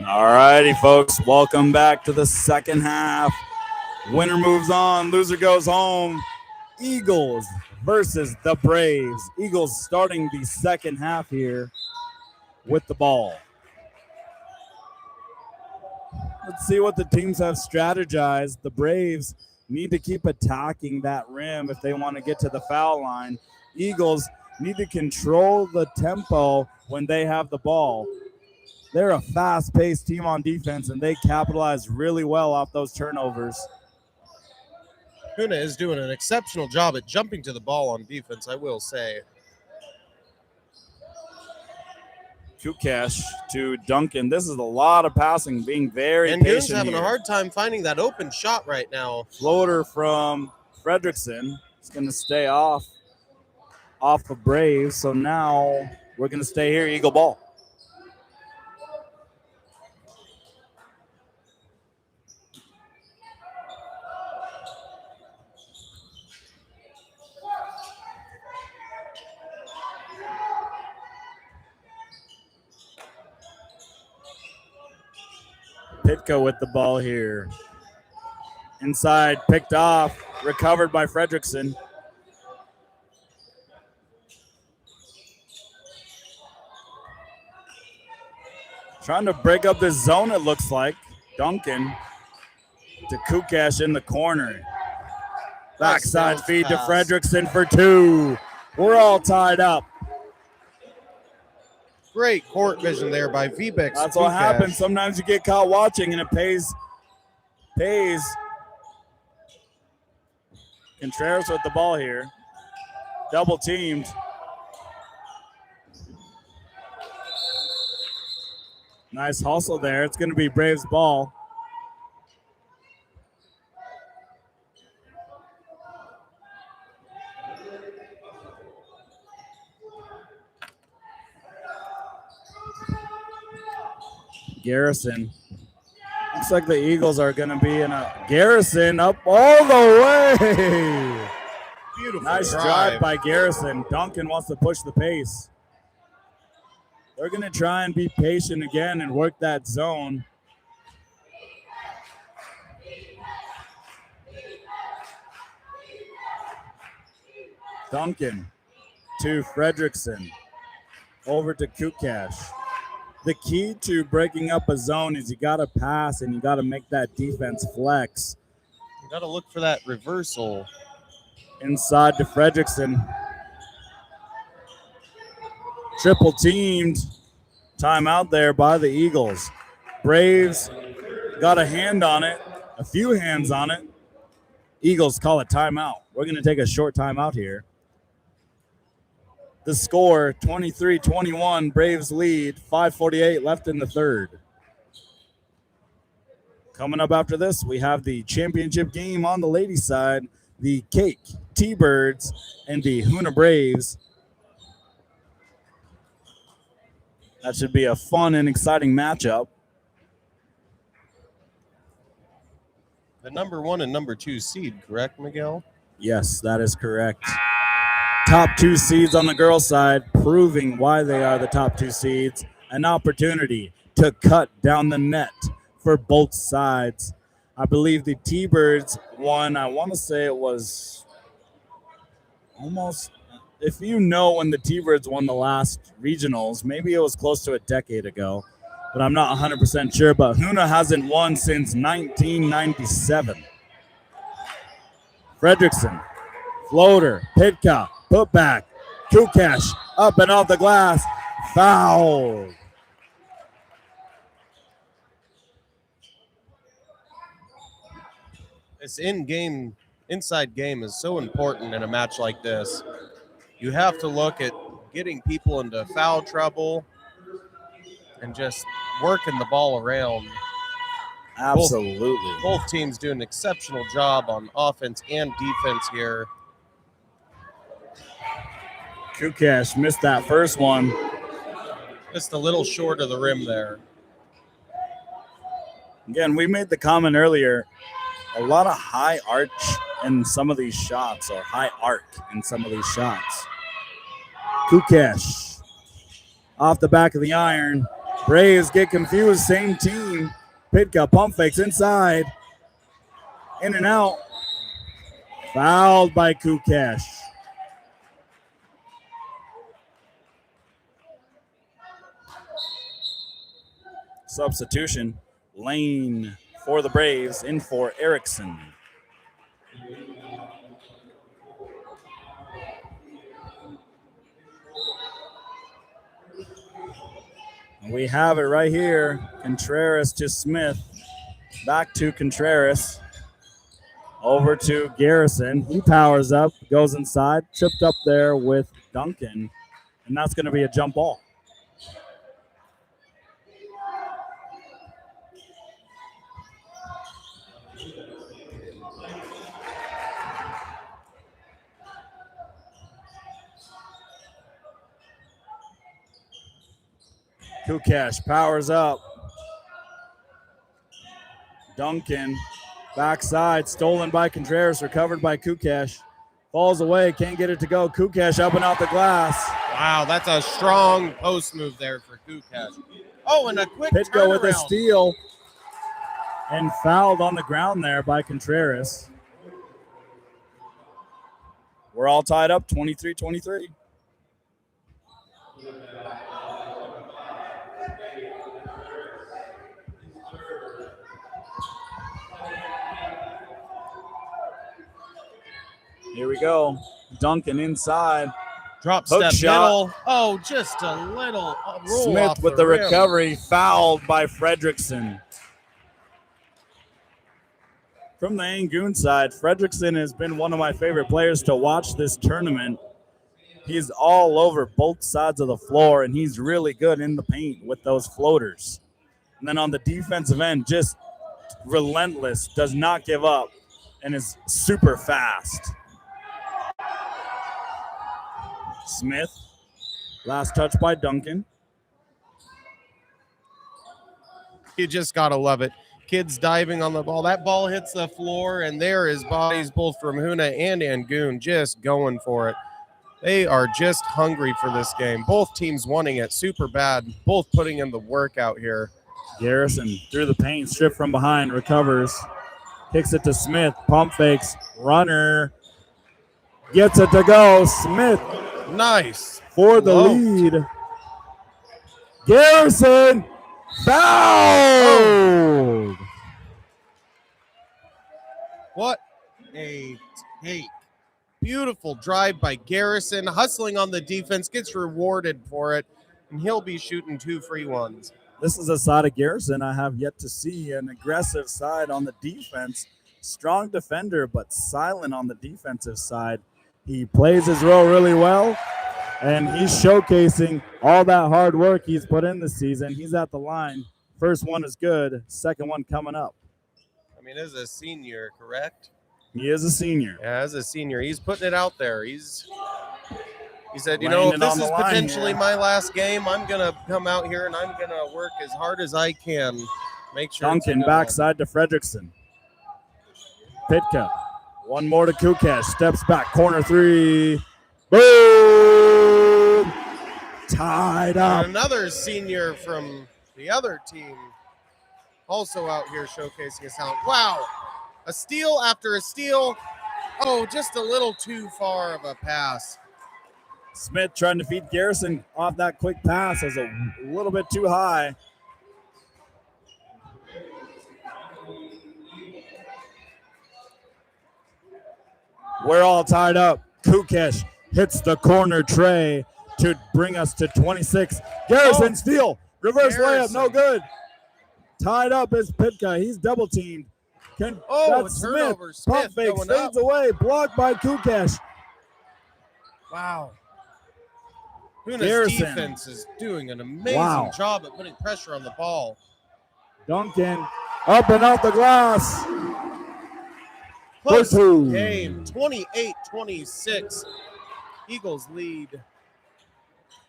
All righty, folks. Welcome back to the second half. Winner moves on, loser goes home. Eagles versus the Braves. Eagles starting the second half here with the ball. Let's see what the teams have strategized. The Braves need to keep attacking that rim if they want to get to the foul line. Eagles need to control the tempo when they have the ball. They're a fast-paced team on defense, and they capitalize really well off those turnovers. Hoonah is doing an exceptional job at jumping to the ball on defense, I will say. Kukash to Duncan. This is a lot of passing, being very And patient Angoon's having here. a hard time finding that open shot right now. Floater from Fredrickson. It's going to stay off the Braves. So now we're going to stay here, Eagle ball. Pitka with the ball here. Inside, picked off, recovered by Fredrickson. Trying to break up this zone, it looks like. Duncan to Kukash in the corner. Backside feed to Fredrickson for two. We're all tied up. Great court vision there by Vbex. That's what happens. Sometimes you get caught watching and it pays. Contreras with the ball here. Double teamed. Nice hustle there. It's going to be Braves ball. Garrison. Looks like the Eagles are going to be in a Garrison up all the way. Beautiful. Nice drive by Garrison. Duncan wants to push the pace. They're going to try and be patient again and work that zone. Duncan to Fredrickson. Over to Kukash. The key to breaking up a zone is you got to pass and you got to make that defense flex. You got to look for that reversal. Inside to Fredrickson. Triple teamed. Timeout there by the Eagles. Braves got a hand on it, a few hands on it. Eagles call it timeout. We're going to take a short timeout here. The score, 23-21, Braves lead, 5:48 left in the third. Coming up after this, we have the championship game on the ladies' side, the Cake T-Birds and the Hoonah Braves. That should be a fun and exciting matchup. The number 1 and number 2 seed, correct, Miguel? Yes, that is correct. Top 2 seeds on the girls' side, proving why they are the top 2 seeds. An opportunity to cut down the net for both sides. I believe the T-Birds won, I want to say it was almost, if you know when the T-Birds won the last regionals, maybe it was close to a decade ago, but I'm not 100% sure. But Hoonah hasn't won since 1997. Fredrickson, floater, Pitka, put back, Kukash, up and off the glass, foul. This inside game is so important in a match like this. You have to look at getting people into foul trouble and just working the ball around. Absolutely. Both teams do an exceptional job on offense and defense here. Kukash missed that first one. Just a little short of the rim there. Again, we made the comment earlier, a lot of high arch in some of these shots, or high arc in some of these shots. Kukash off the back of the iron, Braves get confused, same team. Pitka pump fakes inside. In and out. Fouled by Kukesh. Substitution. Lane for the Braves, in for Erickson. We have it right here. Contreras to Smith. Back to Contreras. Over to Garrison. He powers up, goes inside, tripped up there with Duncan, and that's going to be a jump ball. Kukesh powers up. Duncan, backside, stolen by Contreras, recovered by Kukesh. Falls away, can't get it to go. Kukesh up and out the glass. Wow, that's a strong post move there for Kukesh. Oh, and a quick Pitka with a turnaround. steal. And fouled on the ground there by Contreras. We're all tied up, 23-23. Here we go. Duncan inside. Drop Hook step shot. middle. Oh, just a little roll Smith off with the rim. recovery, fouled by Fredrickson. From the Angoon side, Fredrickson has been one of my favorite players to watch this tournament. He's all over both sides of the floor, and he's really good in the paint with those floaters. And then on the defensive end, just relentless, does not give up, and is super fast. Smith, last touch by Duncan. You just got to love it. Kids diving on the ball. That ball hits the floor, and there is bodies both from Hoonah and Angoon just going for it. They are just hungry for this game. Both teams wanting it super bad. Both putting in the work out here. Garrison through the paint, stripped from behind, recovers. Kicks it to Smith, pump fakes, runner. Gets it to go. Smith Nice. for the Whoa. lead. Garrison fouled. What a take. Beautiful drive by Garrison. Hustling on the defense. Gets rewarded for it. And he'll be shooting 2 free ones. This is a side of Garrison I have yet to see. An aggressive side on the defense. Strong defender, but silent on the defensive side. He plays his role really well, and he's showcasing all that hard work he's put in this season. He's at the line. First one is good. Second one coming up. I mean, as a senior, correct? He is a senior. Yeah, as a senior, he's putting it out there. He said, you Laying know, if it this on the is line potentially here. my last game, I'm going to come out here and I'm going to work as hard as I can. Make sure it's a Duncan good one. backside to Fredrickson. Pitka. One more to Kukesh. Steps back. Corner three. Boom! Tied up. And another senior from the other team also out here showcasing his talent. Wow. A steal after a steal. Oh, just a little too far of a pass. Smith trying to feed Garrison off that quick pass. Was a little bit too high. We're all tied up. Kukesh hits the corner tray to bring us to 26. Garrison steal. Reverse layup. No good. Tied up is Pitka. He's double teamed. That's a turnover. Pump Smith fake. going Fades up. away. Blocked by Kukesh. Wow. Hoonah's Garrison. defense is doing an amazing Wow. job at putting pressure on the ball. Duncan up and out the glass. Close two. game, 28-26. Eagles lead.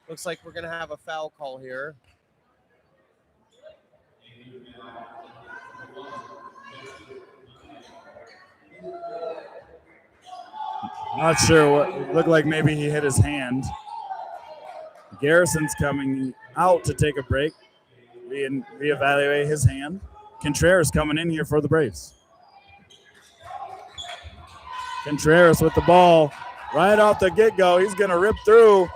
Looks like we're going to have a foul call here. Not sure what. Looked like maybe he hit his hand. Garrison's coming out to take a break. reevaluate his hand. Contreras coming in here for the Braves. Contreras with the ball right off the get-go. He's going to rip through.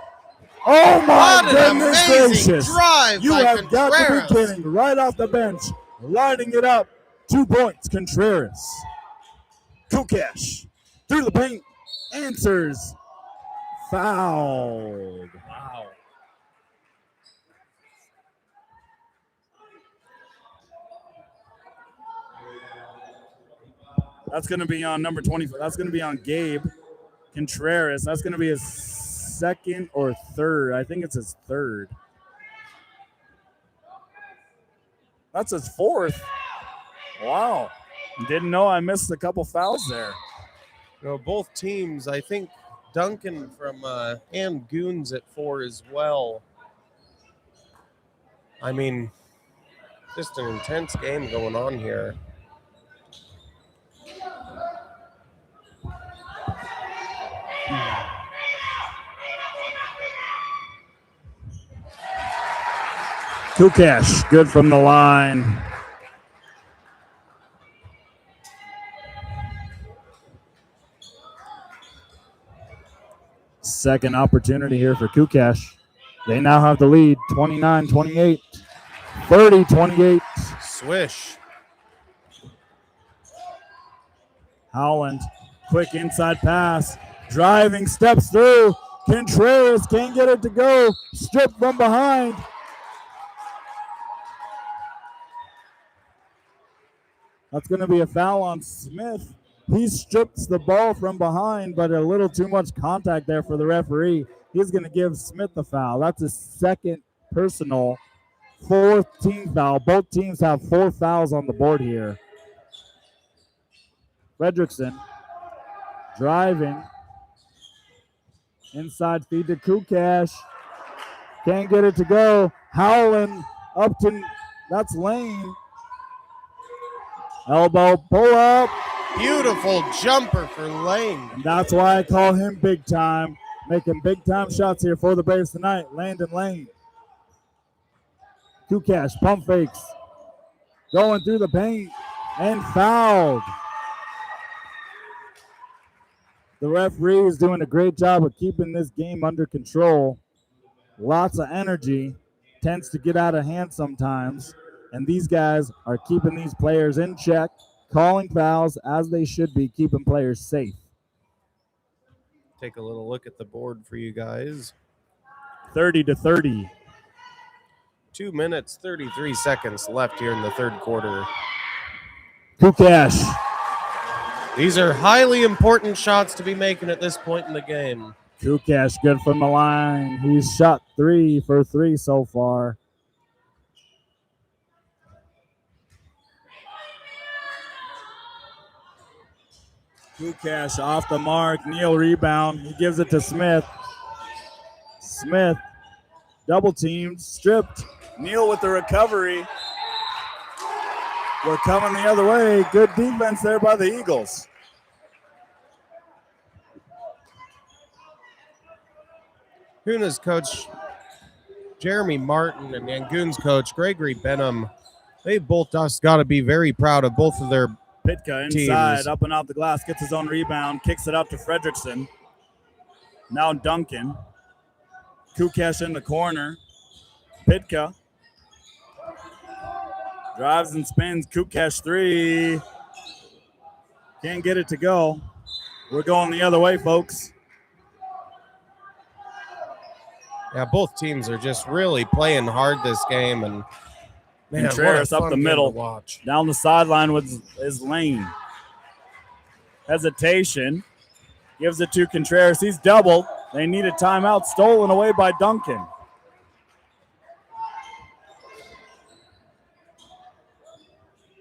Oh, my What an goodness amazing gracious. drive You by have got to Contreras. be kidding. Right off the bench, lighting it up. 2 points, Contreras. Kukash through the paint, answers. Fouled. Wow. That's going to be on number 24. That's going to be on Gabe Contreras. That's going to be his second or third. I think it's his third. That's his fourth. Wow. Didn't know I missed a couple fouls there. You know, both teams, I think Duncan from Angoon's at 4 as well. I mean, just an intense game going on here. Kukash, good from the line. Second opportunity here for Kukash. They now have the lead, 29-28, 30-28. Swish. Howland, quick inside pass, driving, steps through. Contreras can't get it to go. Stripped from behind. That's going to be a foul on Smith. He strips the ball from behind, but a little too much contact there for the referee. He's going to give Smith the foul. That's his second personal, 4th team foul. Both teams have 4 fouls on the board here. Fredrickson driving. Inside feed to Kukash. Can't get it to go. Howland up to, that's Lane. Elbow pull up. Beautiful jumper for Lane. And that's why I call him big time. Making big time shots here for the Braves tonight. Landon Lane. Kukash pump fakes. Going through the paint and fouled. The referee is doing a great job of keeping this game under control. Lots of energy. Tends to get out of hand sometimes. And these guys are keeping these players in check, calling fouls as they should be, keeping players safe. Take a little look at the board for you guys. 30-30. 2 minutes, 33 seconds left here in the third quarter. Kukash. These are highly important shots to be making at this point in the game. Kukash good from the line. He's shot 3 for 3 so far. Kukash off the mark. Neal rebound. He gives it to Smith. Smith double teamed, stripped. Neal with the recovery. We're coming the other way. Good defense there by the Eagles. Hoonah's coach, Jeremy Martin, and Angoon's coach, Gregory Benham, they both just got to be very proud of both of their Pitka inside, teams. up and out the glass, gets his own rebound, kicks it up to Fredrickson. Now Duncan. Kukash in the corner. Pitka. Drives and spins. Kukash 3. Can't get it to go. We're going the other way, folks. Yeah, both teams are just really playing hard this game, and man, Contreras what a up fun the game middle. to watch. Down the sideline with his Lane. Hesitation. Gives it to Contreras. He's doubled. They need a timeout. Stolen away by Duncan.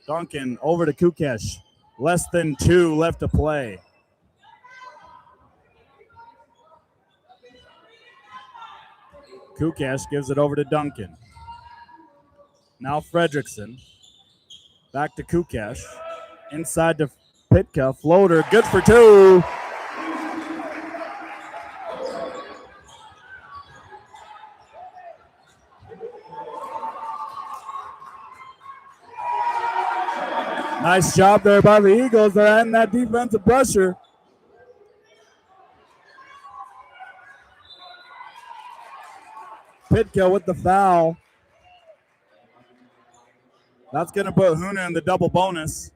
Duncan over to Kukash. Less than 2 left to play. Kukash gives it over to Duncan. Now Fredrickson. Back to Kukash. Inside to Pitka. Floater. Good for 2. Nice job there by the Eagles. They're adding that defensive pressure. Pitka with the foul. That's going to put Hoonah in the double bonus.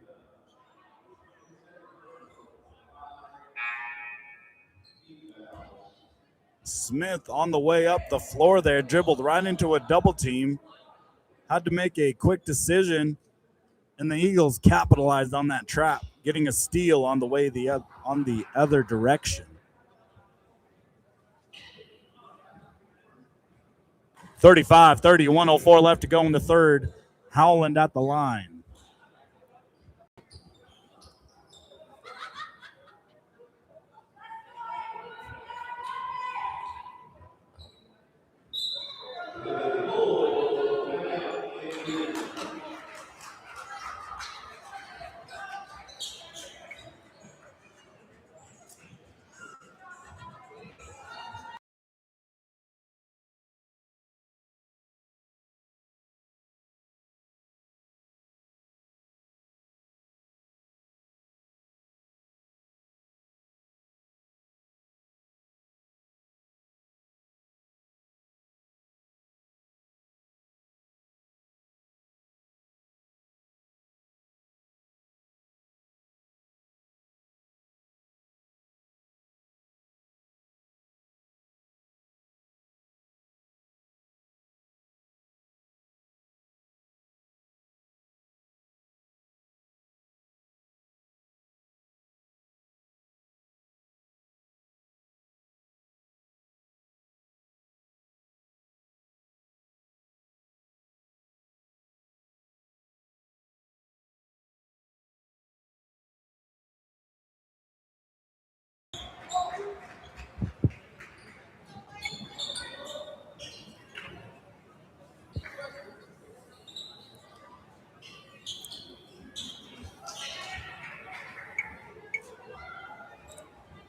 Smith on the way up the floor there, dribbled right into a double team. Had to make a quick decision, and the Eagles capitalized on that trap, getting a steal on the way on the other direction. 35-30, 1:04 left to go in the third. Howland at the line.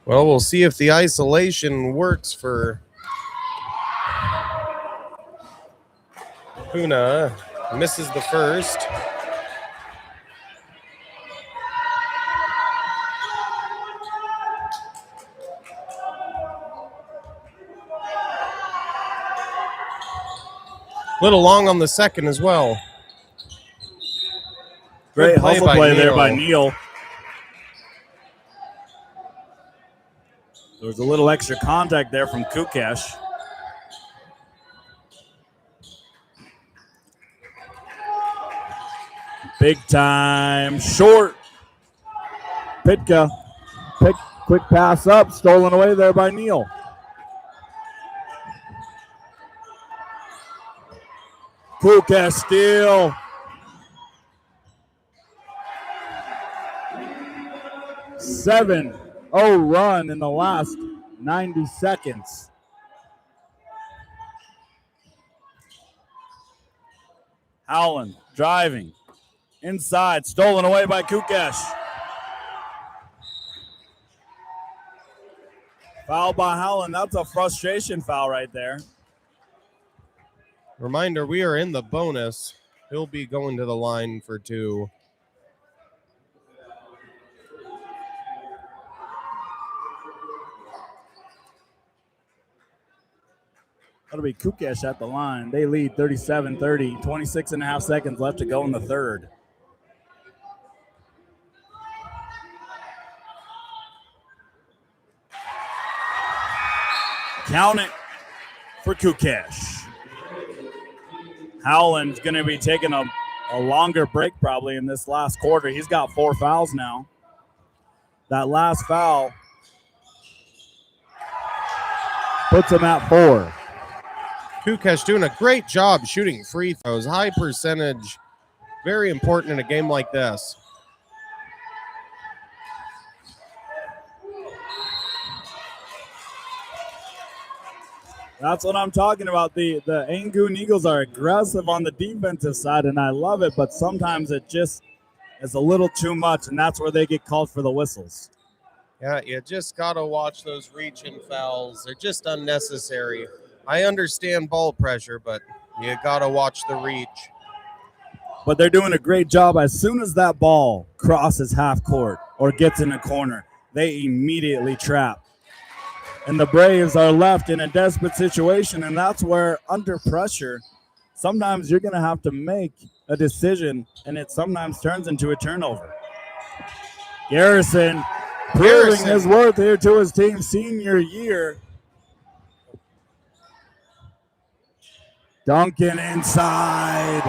Well, we'll see if the isolation works for Hoonah. Misses the first. Little long on the second as well. Great hustle play Neal. there by Neal. There was a little extra contact there from Kukesh. Big time short. Pitka. Quick pass up. Stolen away there by Neal. Kukesh steal. Seven. Run in the last 90 seconds. Howland driving. Inside. Stolen away by Kukesh. Foul by Howland. That's a frustration foul right there. Reminder, we are in the bonus. He'll be going to the line for two. That'll be Kukesh at the line. They lead 37-30. 26 and a half seconds left to go in the third. Count it for Kukesh. Howland's going to be taking a longer break probably in this last quarter. He's got 4 fouls now. That last foul puts him at 4. Kukesh doing a great job shooting free throws. High percentage. Very important in a game like this. That's what I'm talking about. The Angoon Eagles are aggressive on the defensive side, and I love it, but sometimes it just is a little too much, and that's where they get called for the whistles. Yeah, you just got to watch those reach-in fouls. They're just unnecessary. I understand ball pressure, but you got to watch the reach. but they're doing a great job. As soon as that ball crosses half court or gets in a corner, they immediately trap. And the Braves are left in a desperate situation, and that's where, under pressure, sometimes you're going to have to make a decision, and it sometimes turns into a turnover. Garrison proving his worth here to his team senior year. Duncan inside.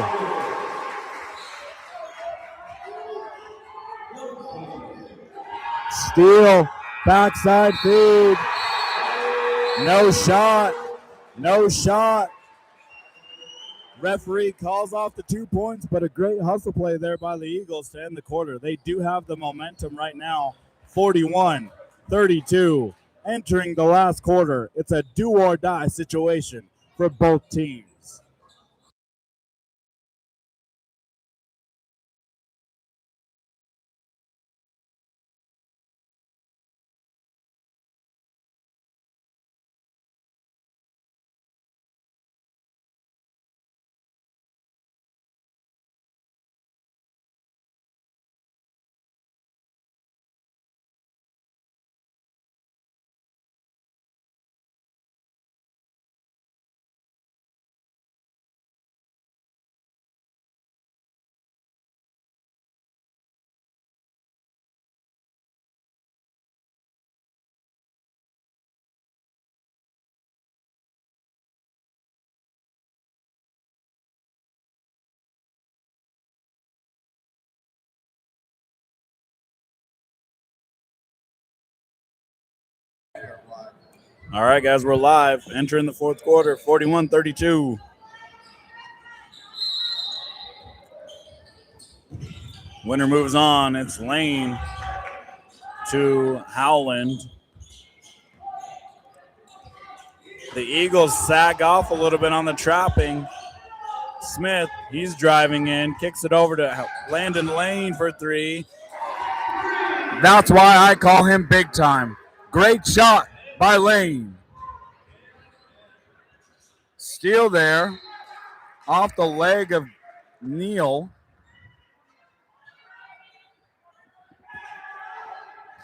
Steal, backside feed. No shot. No shot. Referee calls off the 2 points, but a great hustle play there by the Eagles to end the quarter. They do have the momentum right now, 41-32. Entering the last quarter, it's a do-or-die situation for both teams. All right, guys, we're live. Entering the fourth quarter, 41-32. Winner moves on. It's Lane to Howland. The Eagles sag off a little bit on the trapping. Smith, he's driving in, kicks it over to Landon Lane for three. That's why I call him big time. Great shot by Lane. Steal there off the leg of Neal.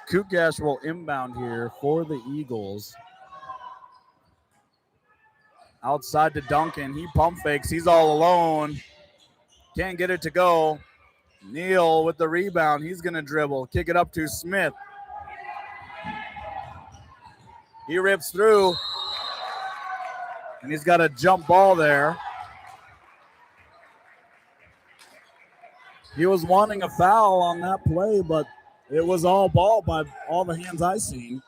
Kukash will inbound here for the Eagles. Outside to Duncan. He pump fakes. He's all alone. Can't get it to go. Neal with the rebound. He's going to dribble. Kick it up to Smith. He rips through. And he's got a jump ball there. He was wanting a foul on that play, but it was all ball by all the hands I seen.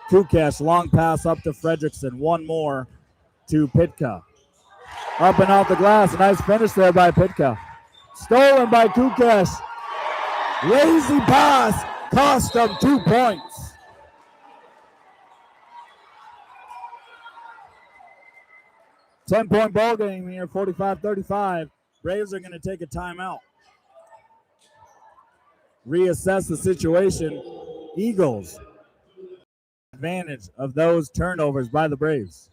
Kukash, long pass up to Fredrickson. One more to Pitka. Up and off the glass. A nice finish there by Pitka. Stolen by Kukash. Lazy pass. Cost them 2 points. Ten-point ball game here, 45-35. Braves are going to take a timeout. Reassess the situation. Eagles advantage of those turnovers by the Braves.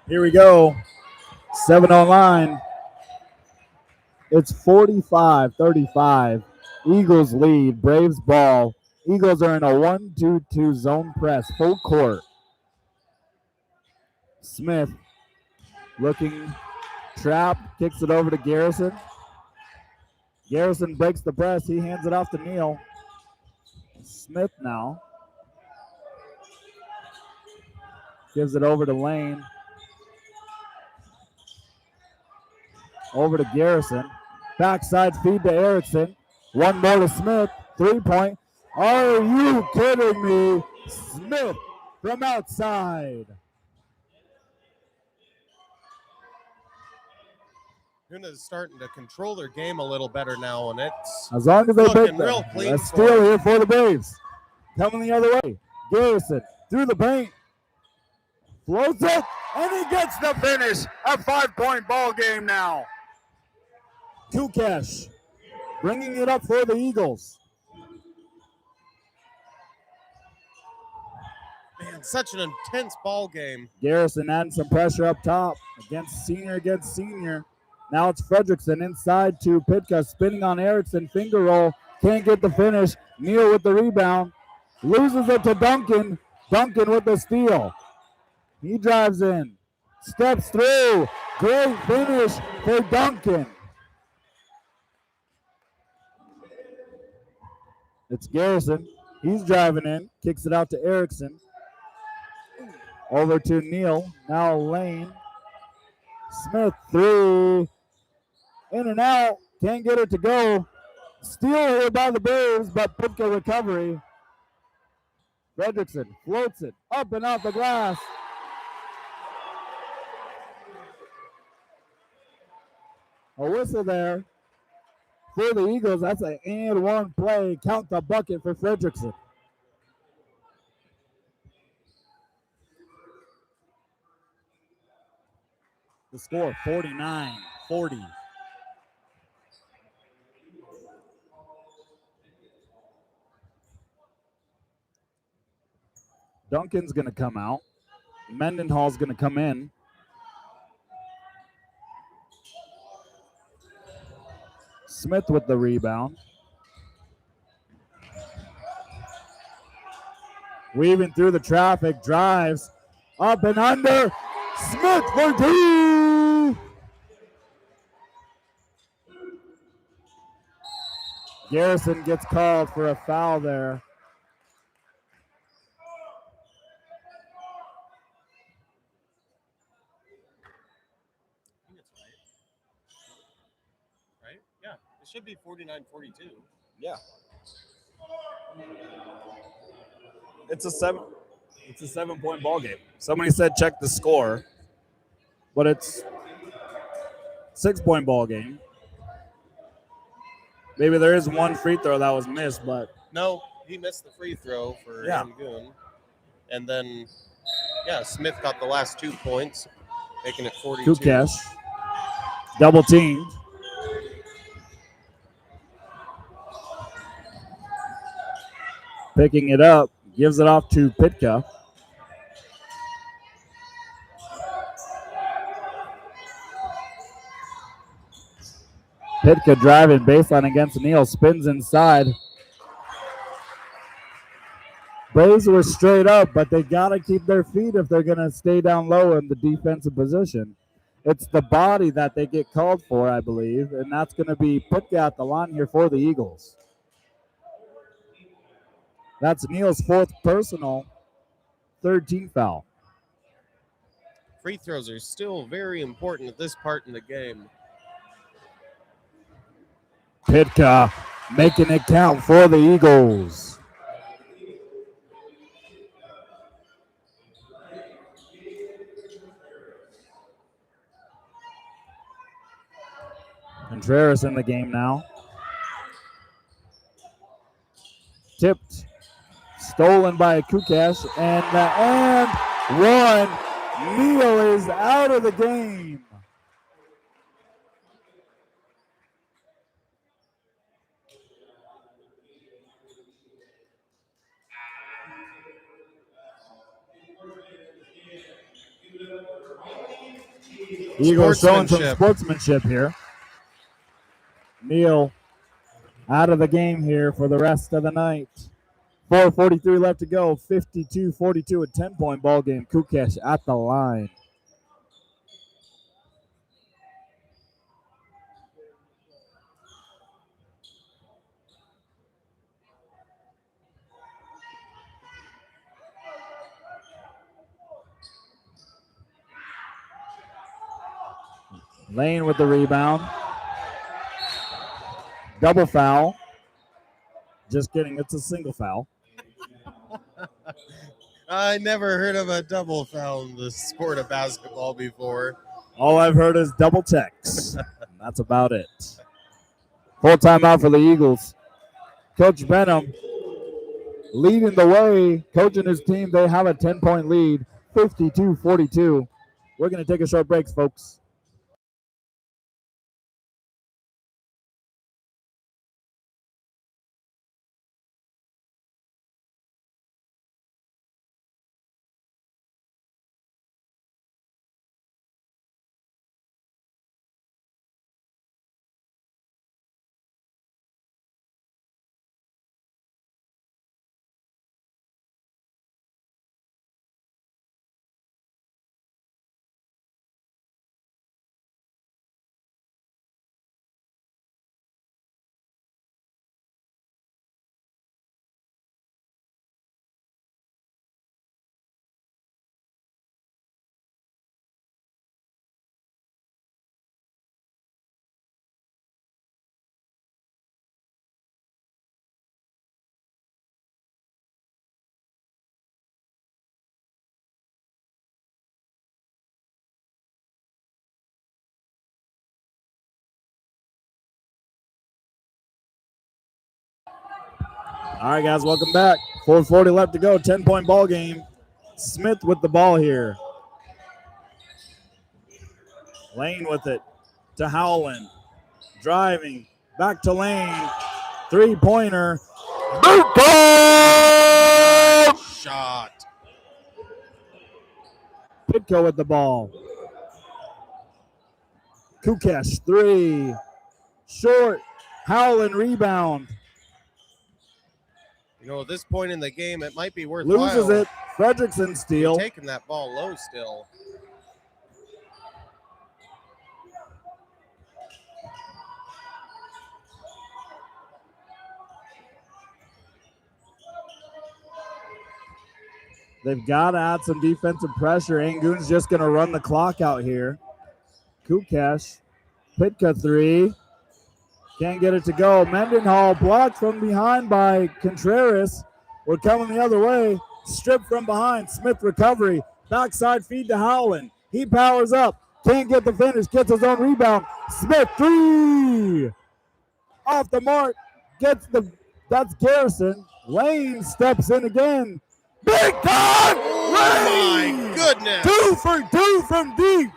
Here we go. 7 online. It's 45-35. Eagles lead. Braves ball. Eagles are in a 1-2-2 zone press. Full court. Smith looking trap. Kicks it over to Garrison. Garrison breaks the press. He hands it off to Neal. Smith now. Gives it over to Lane. Over to Garrison. Backside feed to Erickson. One more to Smith. 3-point. Are you kidding me? Smith from outside. Hoonah's starting to control their game a little better now, and it's As long as they looking make real the clean a for steal them. here for the Braves. Coming the other way. Garrison through the paint. Floats it, and he gets the finish. A 5-point ball game now. Kukesh bringing it up for the Eagles. Man, such an intense ball game. Garrison adding some pressure up top against senior. Now it's Fredrickson inside to Pitka, spinning on Erickson, finger roll, can't get the finish. Neal with the rebound, loses it to Duncan. Duncan with the steal. He drives in, steps through, great finish for Duncan. It's Garrison, he's driving in, kicks it out to Erickson. Over to Neal, now Lane. Smith through, in and out, can't get it to go. Steal here by the Braves, but Pitka recovery. Fredrickson floats it up and off the glass. A whistle there for the Eagles. That's an and one play. Count the bucket for Fredrickson. The score 49-40. Duncan's going to come out. Mendenhall's going to come in. Smith with the rebound. Weaving through the traffic, drives up and under. Smith for two. Garrison gets called for a foul there. Right? Yeah, it should be 49-42. Yeah. It's a 7-point ball game. Somebody said check the score, but it's 6-point ball game. Maybe there is one free throw that was missed, but No, he missed the free throw for Yeah. Angoon. And then, Smith got the last 2 points, making it 42. Kukesh double teamed. Picking it up, gives it off to Pitka. Pitka driving baseline against Neal, spins inside. Braves were straight up, but they got to keep their feet if they're going to stay down low in the defensive position. It's the body that they get called for, I believe, and that's going to be Pitka at the line here for the Eagles. That's Neal's 4th personal, 3rd team foul. Free throws are still very important at this part in the game. Pitka making it count for the Eagles. Contreras in the game now. Tipped, stolen by Kukesh, and one. Neal is out of the game. Eagles showing some sportsmanship here. Neal out of the game here for the rest of the night. 4:43 left to go. 52-42, a 10-point ball game. Kukesh at the line. Lane with the rebound. Double foul. Just kidding, it's a single foul. I never heard of a double foul in the sport of basketball before. All I've heard is double techs. That's about it. Full timeout for the Eagles. Coach Benham leading the way, coaching his team. They have a 10-point lead, 52-42. We're going to take a short break, folks. All right, guys, welcome back. 4:40 left to go, 10-point ball game. Smith with the ball here. Lane with it to Howland. Driving, back to Lane. Three-pointer. Shot. Pitko with the ball. Kukesh, three. Short. Howland rebound. You know, at this point in the game, it might be worthwhile. Loses it. Fredrickson steal. Taking that ball low still. They've got to add some defensive pressure. Angoon's just going to run the clock out here. Kukesh. Pitka three. Can't get it to go. Mendenhall blocked from behind by Contreras. We're coming the other way. Stripped from behind. Smith recovery. Backside feed to Howland. He powers up. Can't get the finish. Gets his own rebound. Smith three. Off the mark. That's Garrison. Lane steps in again. Big time! Oh my goodness. 2 for 2 from deep.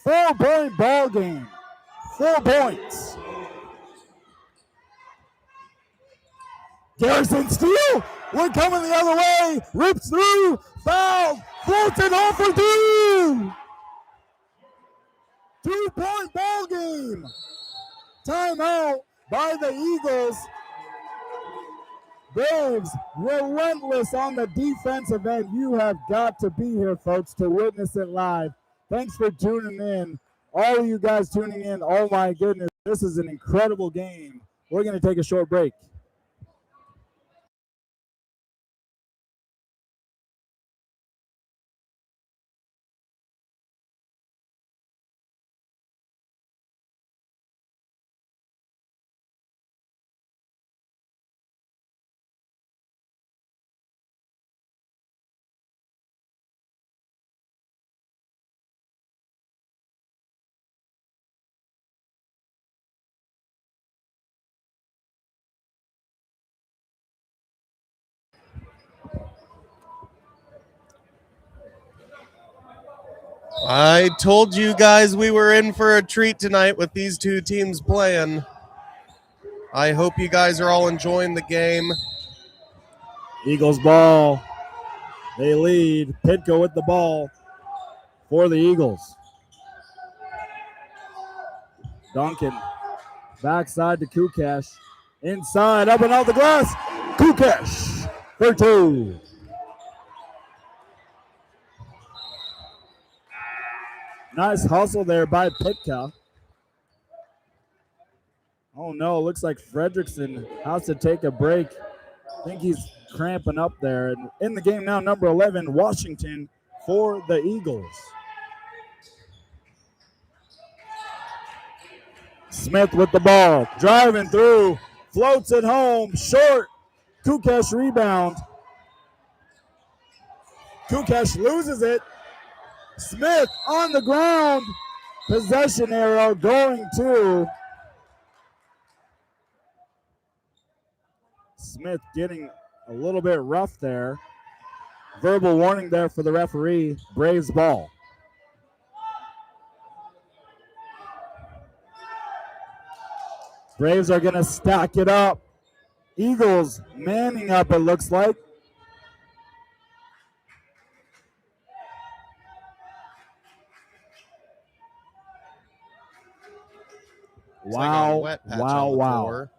4-point ball game. 4 points. Garrison steal. We're coming the other way. Rips through. Foul. Floats it home for 2. 2-point ball game. Timeout by the Eagles. Braves relentless on the defensive end. You have got to be here, folks, to witness it live. Thanks for tuning in. All of you guys tuning in, oh my goodness, this is an incredible game. We're going to take a short break. I told you guys we were in for a treat tonight with these two teams playing. I hope you guys are all enjoying the game. Eagles ball. They lead. Pitko with the ball for the Eagles. Duncan. Backside to Kukesh. Inside, up and out the glass. Kukesh for 2. Nice hustle there by Pitka. Oh no, looks like Fredrickson has to take a break. I think he's cramping up there. And in the game now, number 11, Washington, for the Eagles. Smith with the ball, driving through, floats it home, short. Kukesh rebound. Kukesh loses it. Smith on the ground. Possession arrow going to Smith, getting a little bit rough there. Verbal warning there for the referee. Braves ball. Braves are going to stack it up. Eagles manning up, it looks like. Looks like a wet patch on the floor.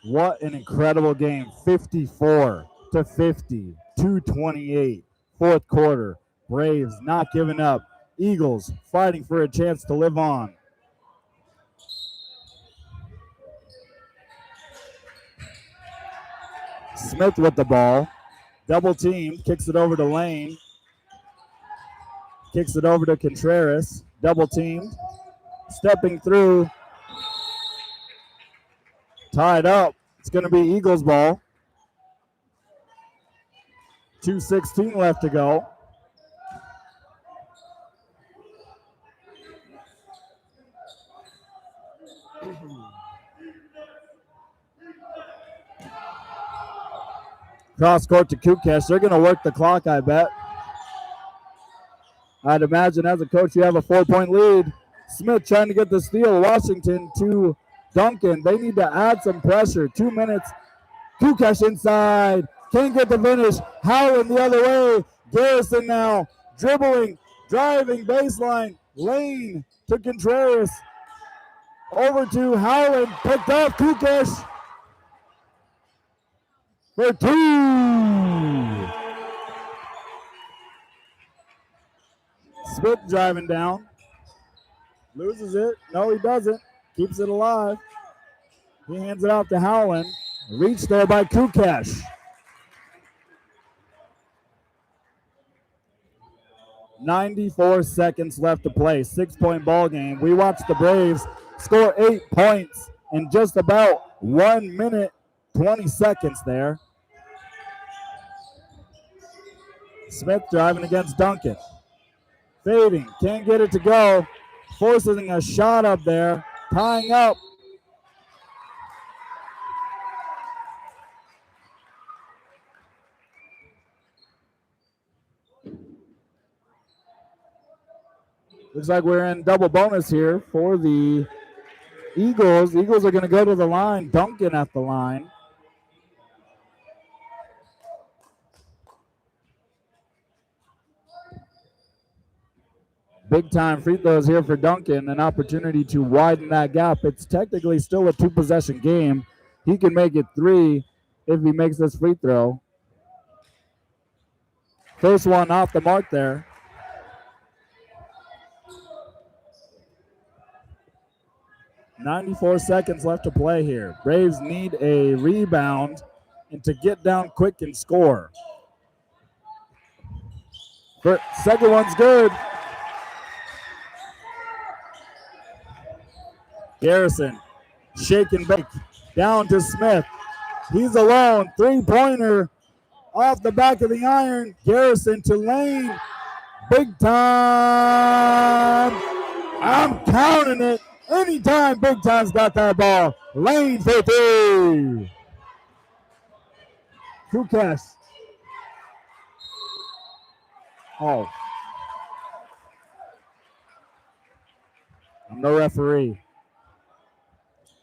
What an incredible game. 54-50, 2:28, fourth quarter. Braves not giving up. Eagles fighting for a chance to live on. Smith with the ball. Double team, kicks it over to Lane. Kicks it over to Contreras. Double teamed. Stepping through. Tied up. It's going to be Eagles ball. 2:16 left to go. Cross court to Kukesh. They're going to work the clock, I bet. I'd imagine as a coach you have a 4-point lead. Smith trying to get the steal. Washington to Duncan. They need to add some pressure. 2 minutes. Kukesh inside. Can't get the finish. Howland the other way. Garrison now dribbling, driving baseline. Lane to Contreras. Over to Howland. Picked up Kukesh for two. Smith driving down. Loses it. No, he doesn't. Keeps it alive. He hands it off to Howland. Reached there by Kukesh. 94 seconds left to play. 6-point ball game. We watched the Braves score 8 points in just about 1 minute, 20 seconds there. Smith driving against Duncan. Fading. Can't get it to go. Forcing a shot up there. Tying up. Looks like we're in double bonus here for the Eagles. Eagles are going to go to the line. Duncan at the line. Big time free throws here for Duncan. An opportunity to widen that gap. It's technically still a 2-possession game. He can make it 3 if he makes this free throw. First one off the mark there. .94 seconds left to play here. Braves need a rebound and to get down quick and score. Second one's good. Garrison, shake and bake, down to Smith. He's alone, 3-pointer off the back of the iron. Garrison to Lane, big time. I'm counting it. Anytime Big Time's got that ball. Lane for 3. Kukesh. Oh. I'm no referee.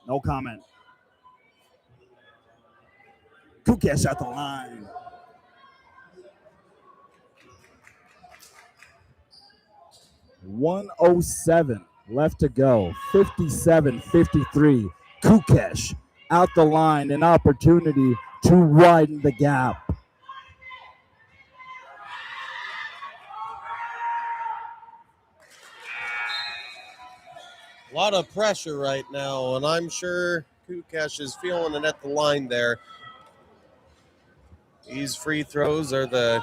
No comment. Kukesh at the line. .107 left to go. 57-53. Kukesh out the line. An opportunity to widen the gap. A lot of pressure right now, and I'm sure Kukesh is feeling it at the line there. These free throws are the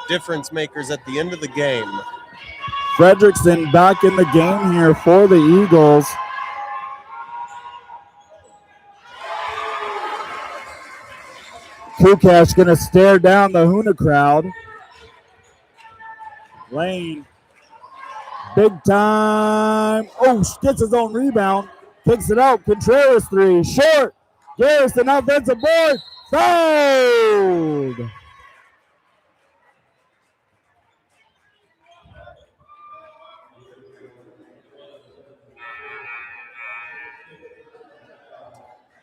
difference makers at the end of the game. Fredrickson back in the game here for the Eagles. Kukash going to stare down the Hoonah crowd. Lane, big time. Oh, gets his own rebound. Kicks it out. Contreras three. Short. Garrison offensive board. Fouled.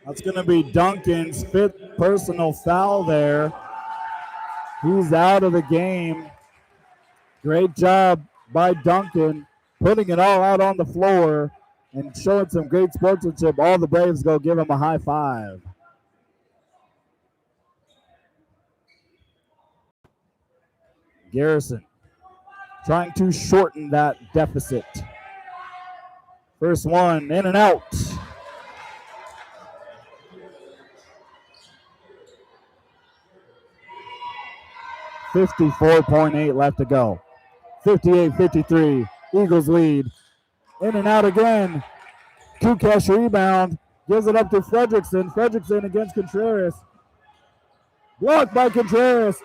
That's going to be Duncan's 5th personal foul there. He's out of the game. Great job by Duncan, putting it all out on the floor and showing some great sportsmanship. All the Braves go give him a high five. Garrison trying to shorten that deficit. First one, in and out. $54.8 left to go. 58-53, Eagles lead. In and out again. Kukash rebound, gives it up to Fredrickson. Fredrickson against Contreras. Blocked by Contreras.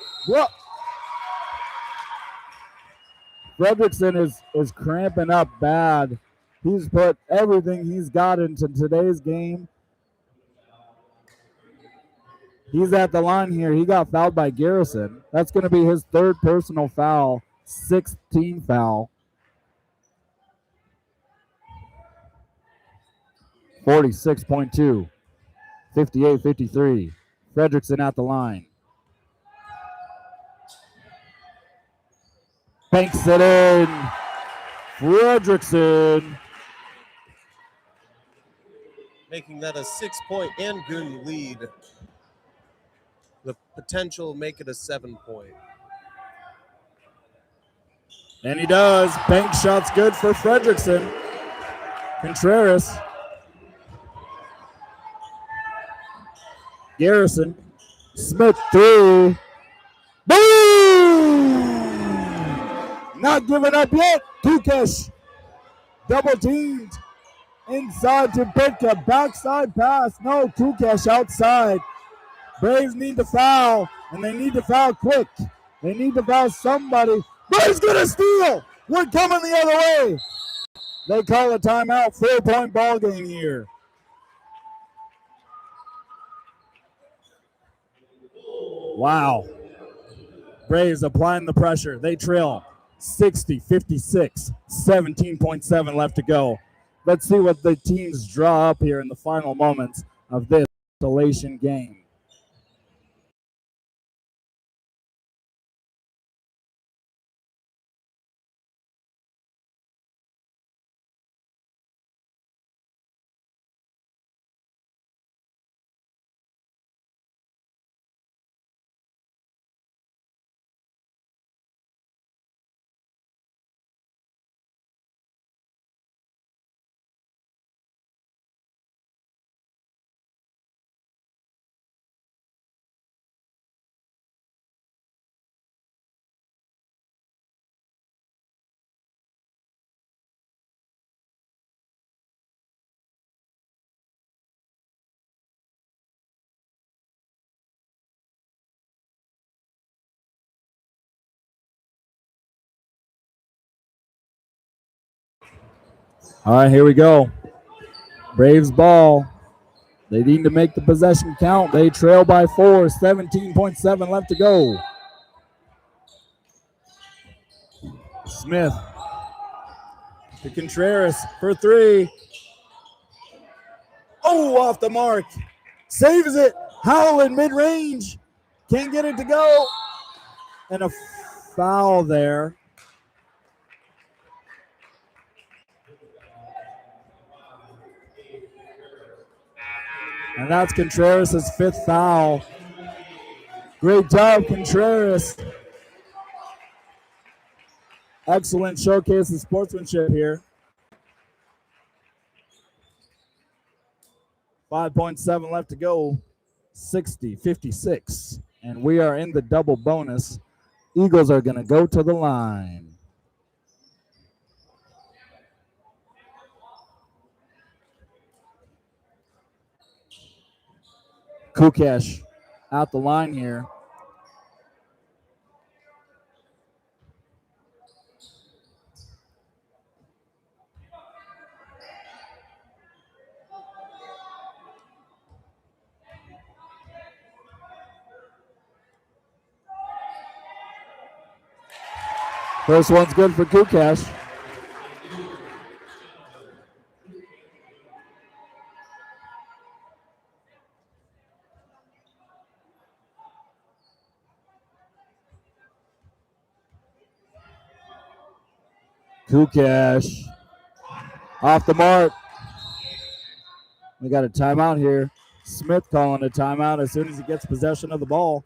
Fredrickson is cramping up bad. He's put everything he's got into today's game. He's at the line here. He got fouled by Garrison. That's going to be his 3rd personal foul, 6th team foul. 46.2, 58-53. Fredrickson at the line. Banks it in. Fredrickson. Making that a 6-point Angoon lead. The potential to make it a 7-point. And he does. Bank shot's good for Fredrickson. Contreras. Garrison. Smith three. Boom! Not giving up yet. Kukash double teamed. Inside to Pitka. Backside pass. No, Kukash outside. Braves need to foul, and they need to foul quick. They need to foul somebody. Braves gonna steal. We're coming the other way. They call a timeout. 4-point ball game here. Wow. Braves applying the pressure. They trail 60-56. 17.7 left to go. Let's see what the teams draw up here in the final moments of this CONSOLATION game. All right, here we go. Braves ball. They need to make the possession count. They trail by 4, 17.7 left to go. Smith to Contreras for three. Oh, off the mark. Saves it. Howell in mid-range. Can't get it to go. And a foul there. And that's Contreras' 5th foul. Great job, Contreras. Excellent showcase of sportsmanship here. 5.7 left to go. 60-56. and we are in the double bonus. Eagles are going to go to the line. Kukesh out the line here. First one's good for Kukesh. Kukesh off the mark. We got a timeout here. Smith calling a timeout as soon as he gets possession of the ball.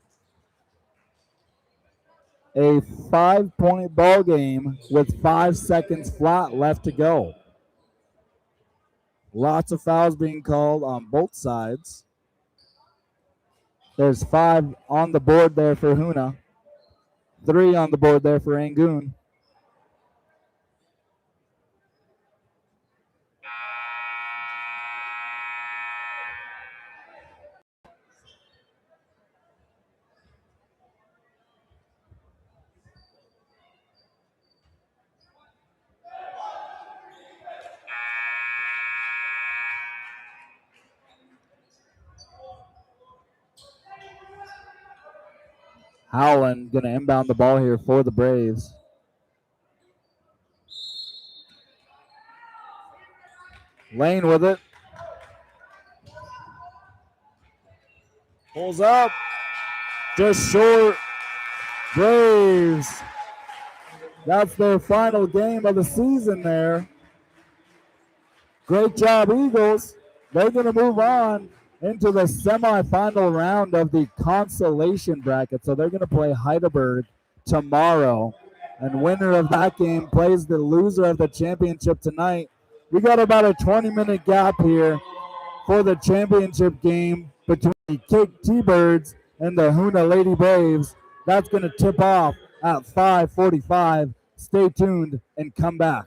A 5-point ball game with 5 seconds flat left to go. Lots of fouls being called on both sides. There's 5 on the board there for Hoonah. 3 on the board there for Angoon. Howland going to inbound the ball here for the Braves. Lane with it. Pulls up. Just short. Braves. That's their final game of the season there. Great job, Eagles. They're going to move on into the semifinal round of the consolation bracket. So they're going to play Heidelberg tomorrow. And winner of that game plays the loser of the championship tonight. We got about a 20-minute gap here for the championship game between the Cake T-Birds and the Hoonah Lady Braves. That's going to tip off at 5:45. Stay tuned and come back.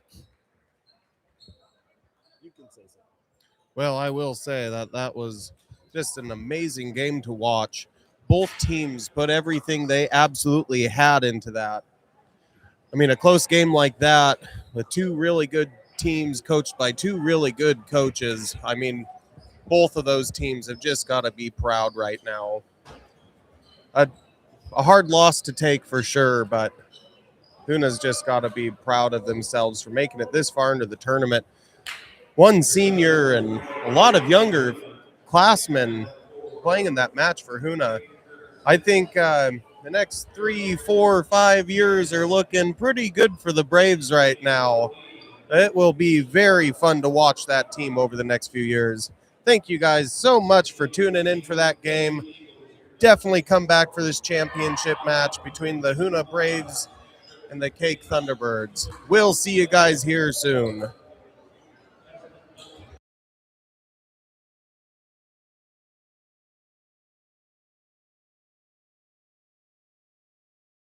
Well, I will say that was just an amazing game to watch. Both teams put everything they absolutely had into that. I mean, a close game like that with 2 really good teams coached by 2 really good coaches. I mean, both of those teams have just got to be proud right now. A hard loss to take for sure, but Hoonah's just got to be proud of themselves for making it this far into the tournament. 1 senior and a lot of younger classmen playing in that match for Hoonah. I think the next 3, 4, 5 years are looking pretty good for the Braves right now. It will be very fun to watch that team over the next few years. Thank you guys so much for tuning in for that game. Definitely come back for this championship match between the Hoonah Braves and the Cake Thunderbirds. We'll see you guys here soon.